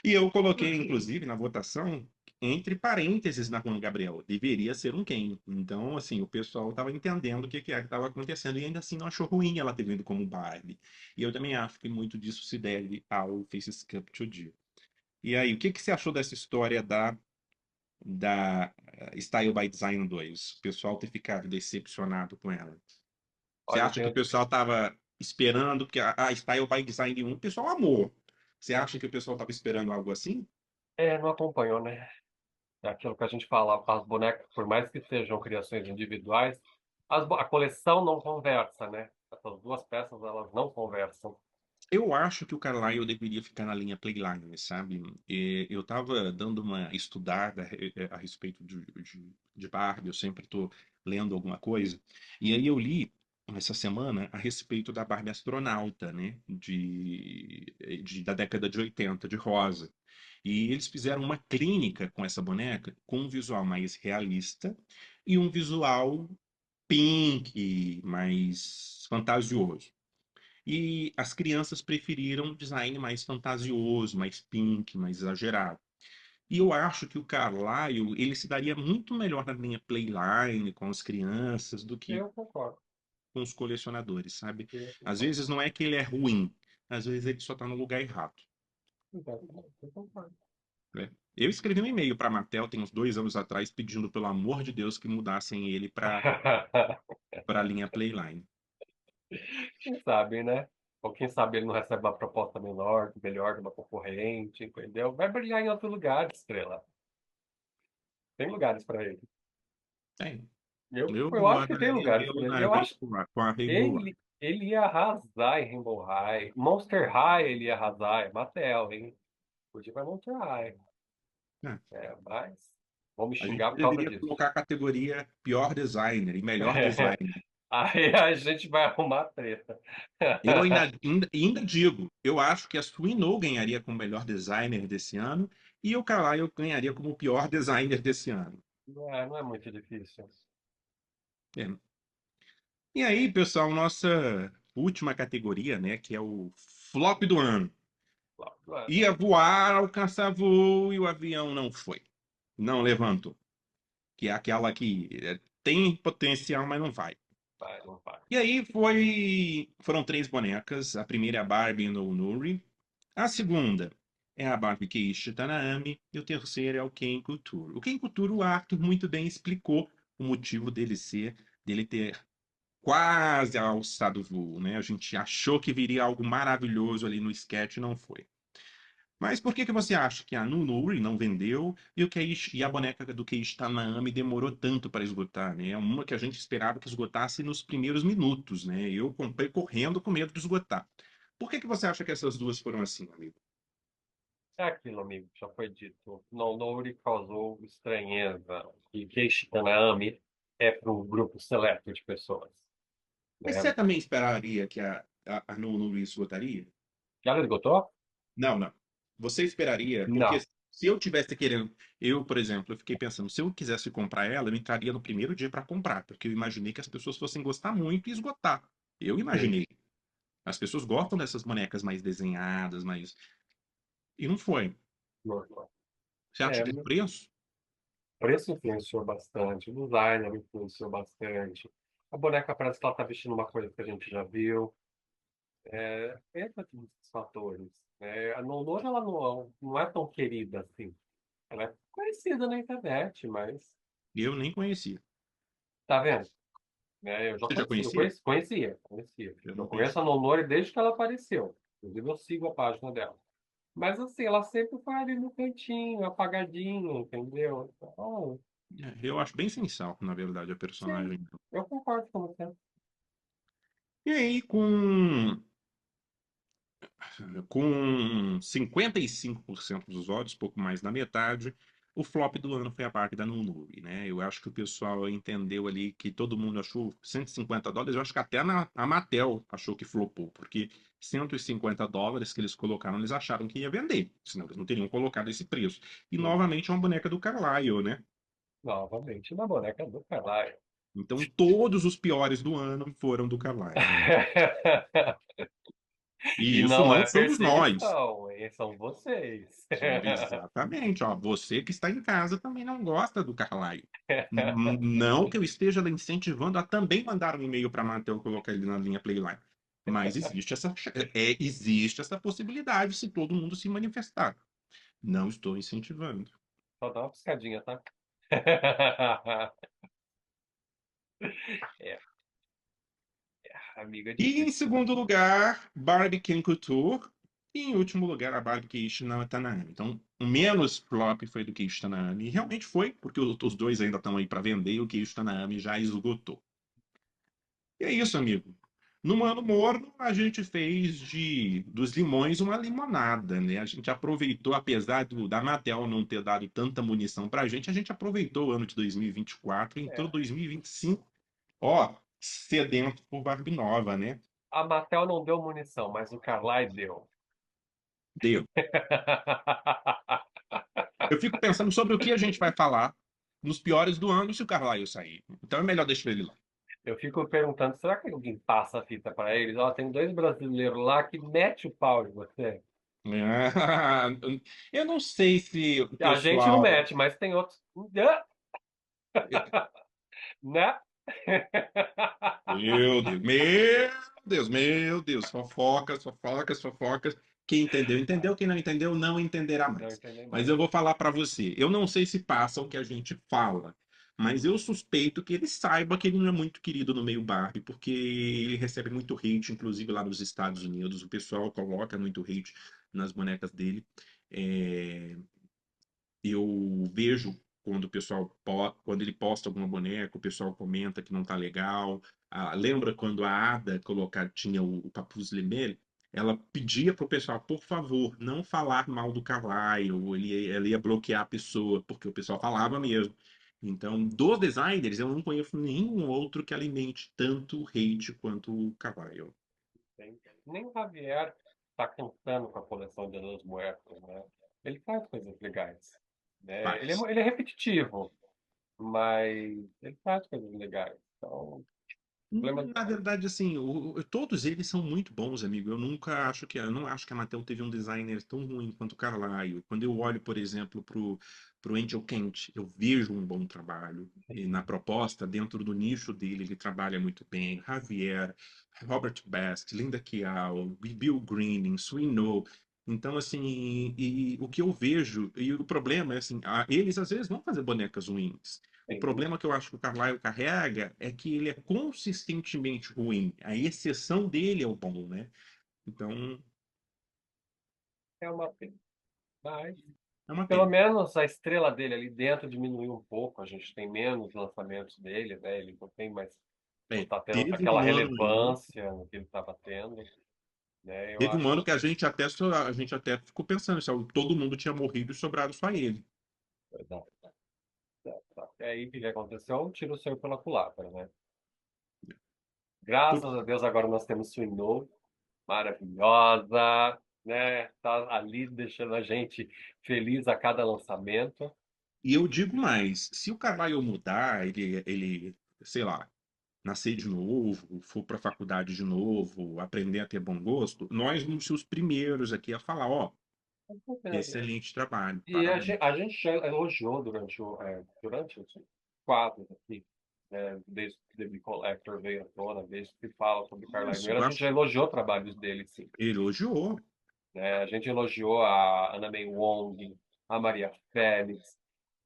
E eu coloquei, inclusive, na votação, entre parênteses na Juan Gabriel. Deveria ser um Ken. Então, assim, o pessoal estava entendendo o que que estava acontecendo e ainda assim não achou ruim ela ter vindo como Barbie. E eu também acho que muito disso se deve ao Faces Cup to Deal. E aí, o que que você achou dessa história da Style by Design 2? O pessoal ter ficado decepcionado com ela. Você Olha, eu acha que o tenho. pessoal estava esperando, porque a Style by Design 1 o pessoal amou. Você acha que o pessoal estava esperando algo assim? É, não acompanhou, né? É aquilo que a gente fala, as bonecas, por mais que sejam criações individuais, a coleção não conversa, né? Essas duas peças, elas não conversam. Eu acho que o Carlyle deveria ficar na linha Playline, sabe? Eu estava dando uma estudada a respeito de Barbie, eu sempre estou lendo alguma coisa, e aí eu li essa semana a respeito da Barbie astronauta, né? Da década de 80, de rosa. E eles fizeram uma clínica com essa boneca com um visual mais realista e um visual pink, mais fantasioso. E as crianças preferiram um design mais fantasioso, mais pink, mais exagerado. E eu acho que o Carlyle, ele se daria muito melhor na linha Playline com as crianças do que Eu concordo. com os colecionadores, sabe? Eu Às concordo. vezes não é que ele é ruim, às vezes ele só está no lugar errado, Exatamente, eu concordo. né? Eu escrevi um e-mail para a Mattel tem uns 2 anos atrás pedindo, pelo amor de Deus, que mudassem ele para a linha Playline. Quem sabe, né? Ou quem sabe ele não recebe uma proposta menor, melhor de uma concorrente, entendeu? Vai brilhar em outro lugar, estrela. Tem lugares para ele. Tem. Eu Eu acho que tem adoraria lugares vê-lo para ele. na Eu acho com a Rainbow Ride. ele ia arrasar em Rainbow High. Monster High ele ia arrasar. É Mattel, hein? Podia vai Monster High. É. É, mas vão me A gente xingar por causa deveria disso. colocar a categoria pior designer e melhor designer. Aí a gente vai arrumar treta. Eu ainda digo, eu acho que a Swinow ganharia como melhor designer desse ano e o Carlyle ganharia como pior designer desse ano. Não é muito difícil. É. E aí, pessoal, nossa última categoria, né, que é o flop do ano. Ia voar, alcançar voo e o avião não foi. Não levantou. Que é aquela que tem potencial, mas não vai. Vai, não vai. E aí foram três bonecas. A primeira é a Barbie no Nuri. A segunda é a Barbie Keiichi Tanaami. E o terceiro é o Ken Couture. O Ken Couture, o Arthur muito bem explicou o motivo dele ter quase alçado o voo, né? A gente achou que viria algo maravilhoso ali no sketch e não foi. Mas por que que você acha que a Nunuri não vendeu e, e a boneca do Keiichi Tanaami demorou tanto para esgotar, né? É uma que a gente esperava que esgotasse nos primeiros minutos, né? Eu comprei correndo com medo de esgotar. Por que que você acha que essas duas foram assim, amigo? É aquilo, amigo, que já foi dito. Nonori causou estranheza e Keiichi Tanaami é para um grupo seleto de pessoas, Mas né? você também esperaria que a Nunuri esgotaria? Já lhe esgotou? Não, não. Você esperaria, porque Não. se eu tivesse querendo, eu, por exemplo, eu fiquei pensando, se eu quisesse comprar ela, eu entraria no primeiro dia para comprar, porque eu imaginei que as pessoas fossem gostar muito e esgotar. Eu Sim. imaginei. As pessoas gostam dessas bonecas mais desenhadas, mais. E não foi. Normal. Você acha É, que é preço? o preço influenciou bastante, o designer influenciou bastante. A boneca parece que ela tá vestindo uma coisa que a gente já viu. Entra todos esses fatores. A Nonô, ela não é tão querida assim. Ela é conhecida na internet, mas Eu nem conhecia. tá vendo? Eu já Você já conheci, conhecia? conhecia. Eu Eu não conheço a conhecia. Nonô desde que ela apareceu. Inclusive, eu sigo a página dela. Mas assim, ela sempre foi ali no cantinho, apagadinha, entendeu? Então, Eu acho bem sensual, na verdade, a sim, personagem. eu concordo com você. E aí, com 55% dos votos, pouco mais da metade, o flop do ano foi a Barbie da Nunui, né? Eu acho que o pessoal entendeu ali que todo mundo achou US$ 150. Eu acho que até a Mattel achou que flopou, porque US$ 150 que eles colocaram, eles acharam que ia vender, senão eles não teriam colocado esse preço. E Sim. novamente é uma boneca do Carlyle, né? Novamente, na boneca do caralho. Então todos os piores do ano foram do Carlyle. E E isso não não é somos nós. perseguição, hein? São vocês. Exatamente, ó, você que está em casa também não gosta do Carlyle. Não que eu esteja lhe incentivando a também mandar um e-mail para a Mattel colocar ele na linha Playline. Mas existe essa possibilidade se todo mundo se manifestar. Não estou incentivando. Só dá uma piscadinha, tá? É, amiga E em difícil. segundo lugar, Barbie Ken Couture. E em último lugar, a Barbie Keiichi Watanabe. Então, o menos flop foi do Keiichi Watanabe. E realmente foi, porque os dois ainda estão aí para vender e o Keiichi Watanabe já esgotou. E é isso, amigo. No Ano Morno, a gente fez dos limões uma limonada, né? A gente aproveitou, apesar da Mattel não ter dado tanta munição pra gente aproveitou o ano de 2024 e entrou É. 2025, ó, sedento por Barbie nova, né? A Mattel não deu munição, mas o Carlyle deu. Deu. Eu fico pensando sobre o que a gente vai falar nos piores do ano se o Carlyle sair. Então é melhor deixar ele lá. Eu fico perguntando, será que alguém passa a fita para eles? Ó, tem dois brasileiros lá que mete o pau em você. Eu não sei se o A gente não pessoal. mete, mas tem outros. Né? Meu Deus, meu Deus, fofocas, fofocas, fofocas. Quem entendeu, entendeu. Quem não entendeu, não entenderá Não mais. entendi Mas mais. eu vou falar para você. Eu não sei se passa o que a gente fala, mas eu suspeito que ele saiba que ele não é muito querido no meio Barbie, porque ele recebe muito hate, inclusive lá nos Estados Unidos. O pessoal coloca muito hate nas bonecas dele. É, eu vejo quando quando ele posta alguma boneca, o pessoal comenta que não tá legal. Lembra quando a Ada tinha o Papus Lemel? Ela pedia pro pessoal, por favor, não falar mal do Carlyle, ela ia bloquear a pessoa, porque o pessoal falava mesmo. Então, dos designers, eu não conheço nenhum outro que alimente tanto hate quanto o Carlyle. Nem o Javier está cantando com a coleção de Los Muertos, né? Ele faz coisas legais. Né? Faz. Ele é repetitivo, mas ele faz coisas legais. Então, o problema. Na verdade, assim, todos eles são muito bons, amigo. Eu não acho que a Mattel teve um designer tão ruim quanto o Carlyle. Quando eu olho, por exemplo, pro Angel Kent, eu vejo um bom trabalho. E na proposta, dentro do nicho dele, ele trabalha muito bem. Javier, Robert Best, Linda Kiao, Bill Greening, Swino. Então, assim, e o que eu vejo, e o problema é assim, eles às vezes vão fazer bonecas ruins. O problema que eu acho que o Carlyle carrega é que ele é consistentemente ruim. A exceção dele é o bom, né? Então, É uma pena. Mas, é uma pelo pena. menos a estrela dele ali dentro diminuiu um pouco. A gente tem menos lançamentos dele, né? Ele não tem mais, não É, está tendo teve aquela um ano aí, relevância no que ele estava tendo, né? Eu teve um acho ano que a gente até ficou pensando se todo mundo tinha morrido e sobrado só ele. que e aí o que que aconteceu? Um tiro saiu pela culatra, né? Por- Graças a Deus agora nós temos Suinou, maravilhosa, né? Tá ali deixando a gente feliz a cada lançamento. E eu digo mais, se o Carlyle mudar, sei lá, nascer de novo, for para a faculdade de novo, aprender a ter bom gosto, nós vamos ser os primeiros aqui a falar, ó, Com certeza. excelente trabalho, E parabéns. a gente já elogiou durante os quadros aqui, desde que o The Collector veio à tona, desde que fala sobre Carlyle Isso, Miller, a gente já elogiou trabalhos dele, sim. elogiou. Né? A gente elogiou a Anna May Wong, a Maria Félix,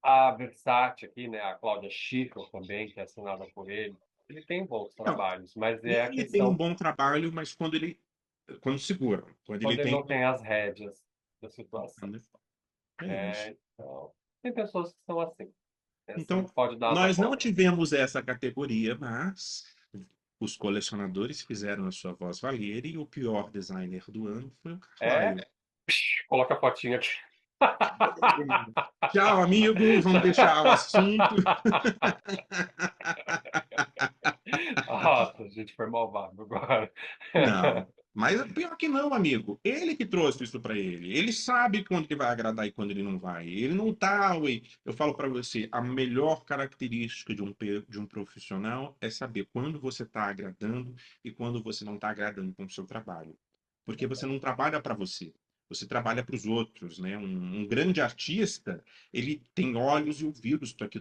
a Versace aqui, né? A Cláudia Schiffer também, que é assinada por ele. Ele tem bons Não, trabalhos, mas é a ele tem um questão bom trabalho, mas quando segura, quando ele quando ele tem. não tem as rédeas da situação. É isso. Então, tem pessoas que são assim. Né? Você não Então, pode dar asa à nós não cobra. tivemos essa categoria, mas os colecionadores fizeram a sua voz valer e o pior designer do ano foi o É, Carlyle. coloca a fotinha aqui. Tchau, amigo. Vamos deixar o assunto. Nossa, a gente foi malvado agora. Não. Mas pior que não, amigo. Ele que trouxe isso para ele. Ele sabe quando que vai agradar e quando ele não vai. Ele não tá, ué. Eu falo para você, a melhor característica de um profissional é saber quando você está agradando e quando você não está agradando com o seu trabalho. Porque você não trabalha para você. Você trabalha para os outros, né? Um grande artista, ele tem olhos e ouvidos para o que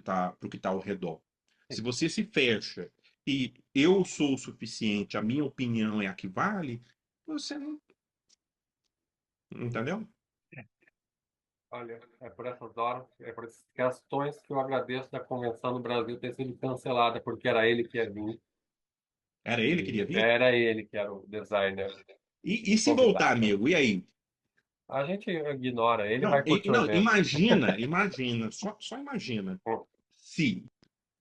tá ao redor. Se você se fecha e eu sou o suficiente, a minha opinião é a que vale, você não. Entendeu? Olha, é por essas horas, é por essas questões que eu agradeço da convenção no Brasil ter sido cancelada, porque era ele que ia vir, Era ele que e queria vir? era ele que era o designer E se voltar, convidado. amigo? E aí? A gente ignora, ele Não, vai curtir o não, evento. imagina, só imagina. Se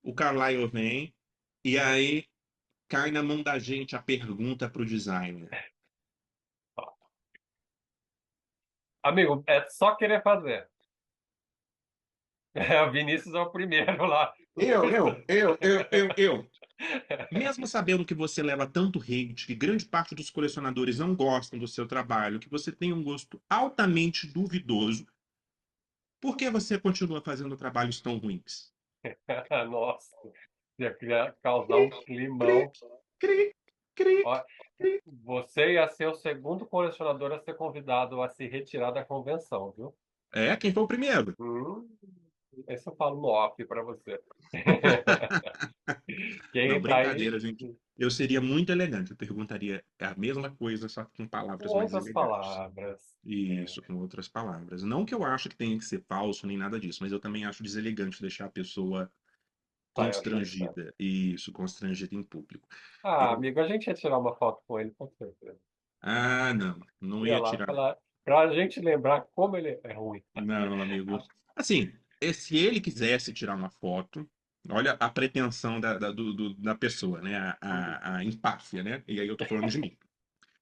o Carlyle vem e aí cai na mão da gente a pergunta para o designer. Amigo, é só querer fazer. O Vinícius é o primeiro lá. Eu. Mesmo sabendo que você leva tanto hate, que grande parte dos colecionadores não gostam do seu trabalho, que você tem um gosto altamente duvidoso, por que você continua fazendo trabalhos tão ruins? Nossa, ia causar Cri, um cri, climão. cri, cri, Ó, cri. você ia ser o segundo colecionador a ser convidado a se retirar da convenção, viu? É, quem foi o primeiro? Hum, esse eu falo no off para você. Não, Quem tá aí brincadeira, gente. Eu seria muito elegante. Eu perguntaria a mesma coisa, só que com com palavras mais outras elegantes. palavras. É, Isso, com outras palavras. Não que eu acho que tenha que ser falso nem nada disso, mas eu também acho deselegante deixar a pessoa saia justa. constrangida. Isso, constrangida em público. Ah, Eu, amigo, a gente ia tirar uma foto com ele, com certeza. não Ia ia lá, tirar. pra gente lembrar como ele é ruim. Não, amigo. Assim, se ele quisesse tirar uma foto, olha a pretensão da pessoa, né? Uhum. A empáfia, né? E aí eu tô falando de mim.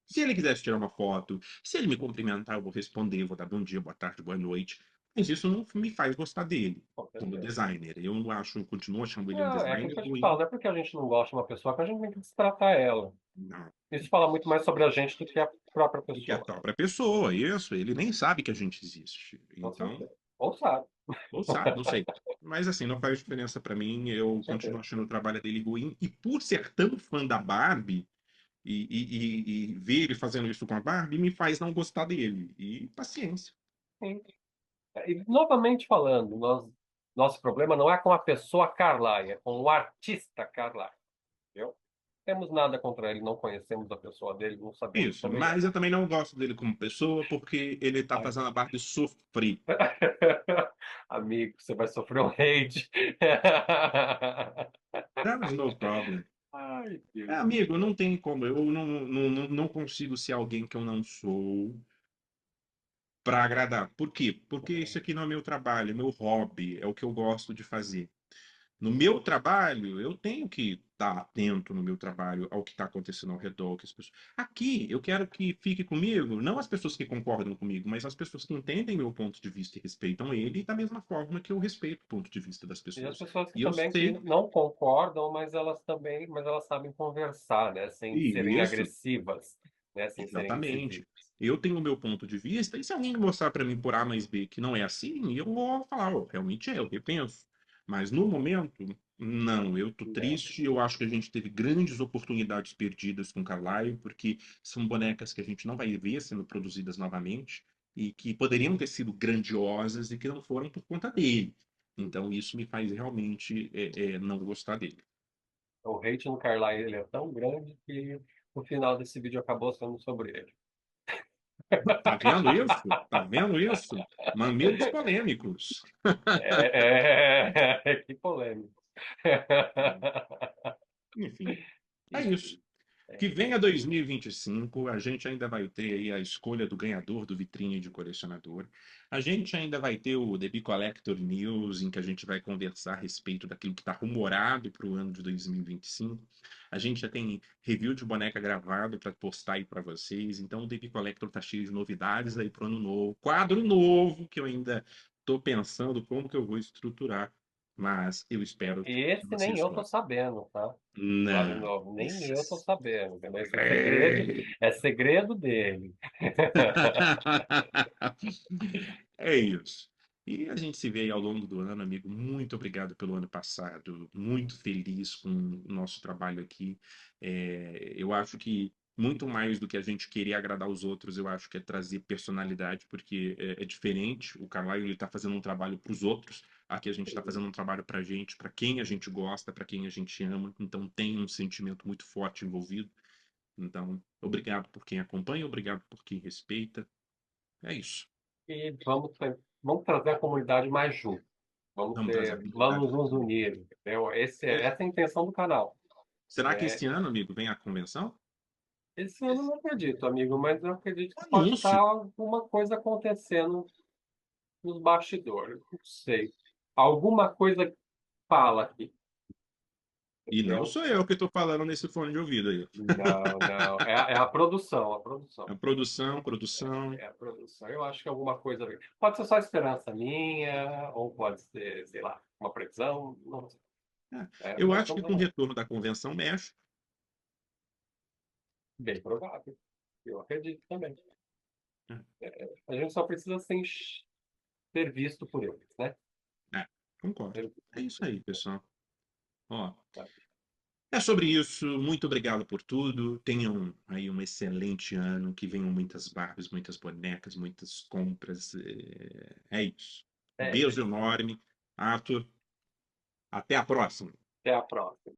Se ele quisesse tirar uma foto, se ele me cumprimentar, eu vou responder, vou dar bom dia, boa tarde, boa noite. Mas isso não me faz gostar dele Com como certeza. designer. Eu não acho, continuo achando ele um Não, é aquilo designer que eu te falo, ruim. não é porque a gente não gosta de uma pessoa que a gente tem que destratar ela. Não. Isso fala muito mais sobre a gente do que a própria Do que a pessoa. própria pessoa, isso. Ele nem sabe que a gente existe. Com Então, certeza. Ou sabe, ou sabe, não sei. Mas assim, não faz diferença pra mim. com Eu continuo certeza. achando o trabalho dele ruim. E por ser tão fã da Barbie e ver ele fazendo isso com a Barbie, me faz não gostar dele. E paciência. Sim. E novamente falando, nosso problema não é com a pessoa Carlyle, é com o artista Carlyle. Entendeu? Temos nada contra ele, não conhecemos a pessoa dele, não sabemos Isso, como ele é. mas eu também não gosto dele como pessoa porque ele tá Ai. fazendo a Barbie sofrer. Amigo, você vai sofrer um hate. That is no problem. Ai, É, Deus do amigo, céu. não tem como. Eu não consigo ser alguém que eu não sou para agradar. Por quê? Porque isso aqui não é meu trabalho, é meu hobby, é o que eu gosto de fazer. No meu trabalho, eu tenho que estar atento no meu trabalho ao que está acontecendo ao redor. Que as pessoas... Aqui, eu quero que fique comigo, não as pessoas que concordam comigo, mas as pessoas que entendem meu ponto de vista e respeitam ele, da mesma forma que eu respeito o ponto de vista das E as pessoas. pessoas que E eu também que sei não concordam, mas elas sabem conversar, né? Sem serem isso, agressivas, né? Sem serem exatamente. incisivas. Eu tenho o meu ponto de vista, e se alguém mostrar para mim por A mais B que não é assim, eu vou falar, oh, realmente é, eu repenso. Mas no momento, Não, eu tô Não. triste. Eu acho que a gente teve grandes oportunidades perdidas com Carlyle, porque são bonecas que a gente não vai ver sendo produzidas novamente e que poderiam ter sido grandiosas e que não foram por conta dele. Então, isso me faz realmente não gostar dele. O hate no Carlyle ele é tão grande que o final desse vídeo acabou sendo sobre ele. Tá vendo isso? Tá vendo isso? Mamilos polêmicos. Que polêmico. Enfim, é isso. Enfim, é Que isso. venha 2025, a gente ainda vai ter aí a escolha do ganhador do Vitrine de Colecionador. A gente ainda vai ter o The Big Collector News, em que a gente vai conversar a respeito daquilo que está rumorado para o ano de 2025. A gente já tem review de boneca gravado para postar aí para vocês. Então o The Big Collector está cheio de novidades aí para o ano novo. Quadro novo, que eu ainda estou pensando como que eu vou estruturar. Mas eu espero que Esse nem vocês eu tô gostem. sabendo, tá? Quadro Não. novo, nem eu tô Esses... sabendo, entendeu? Esse É... é segredo dele. É isso. E a gente se vê aí ao longo do ano, amigo. Muito obrigado pelo ano passado. Muito feliz com o nosso trabalho aqui. Eu acho que muito mais do que a gente querer agradar os outros, eu acho que é trazer personalidade, porque é diferente. O Carlyle ele está fazendo um trabalho para os outros. Aqui a gente está fazendo um trabalho para a gente, para quem a gente gosta, para quem a gente ama. Então tem um sentimento muito forte envolvido. Então, obrigado por quem acompanha, obrigado por quem respeita. É isso. E vamos trazer a comunidade mais junto. Vamos trazer a comunidade Vamos mais nos junto. unir, entendeu? É, Essa é a intenção do canal. será que É, esse ano, amigo, vem a convenção? esse ano eu não acredito, amigo, mas eu acredito que pode estar Anúncio. alguma coisa acontecendo nos bastidores. Não sei. Alguma coisa fala aqui, E não entendeu? sou eu que estou falando nesse fone de ouvido aí. Não, não. É a produção, a produção. A produção, produção. É a produção. Eu acho que alguma coisa. Pode ser só esperança minha, ou pode ser, sei lá, uma previsão. Não sei. É. É, Eu mas acho que vamos com o ver. retorno da convenção mexe. Bem provável. Eu acredito também. É, A gente só precisa ser visto por eles, né? é, concordo. Ser É visto isso por aí, eles, pessoal. Ó, tá? é sobre isso. Muito obrigado por tudo. Tenham aí um excelente ano. Que venham muitas Barbies, muitas bonecas, muitas compras. É isso. É Beijo isso. enorme. Arthur, até a próxima. Até a próxima.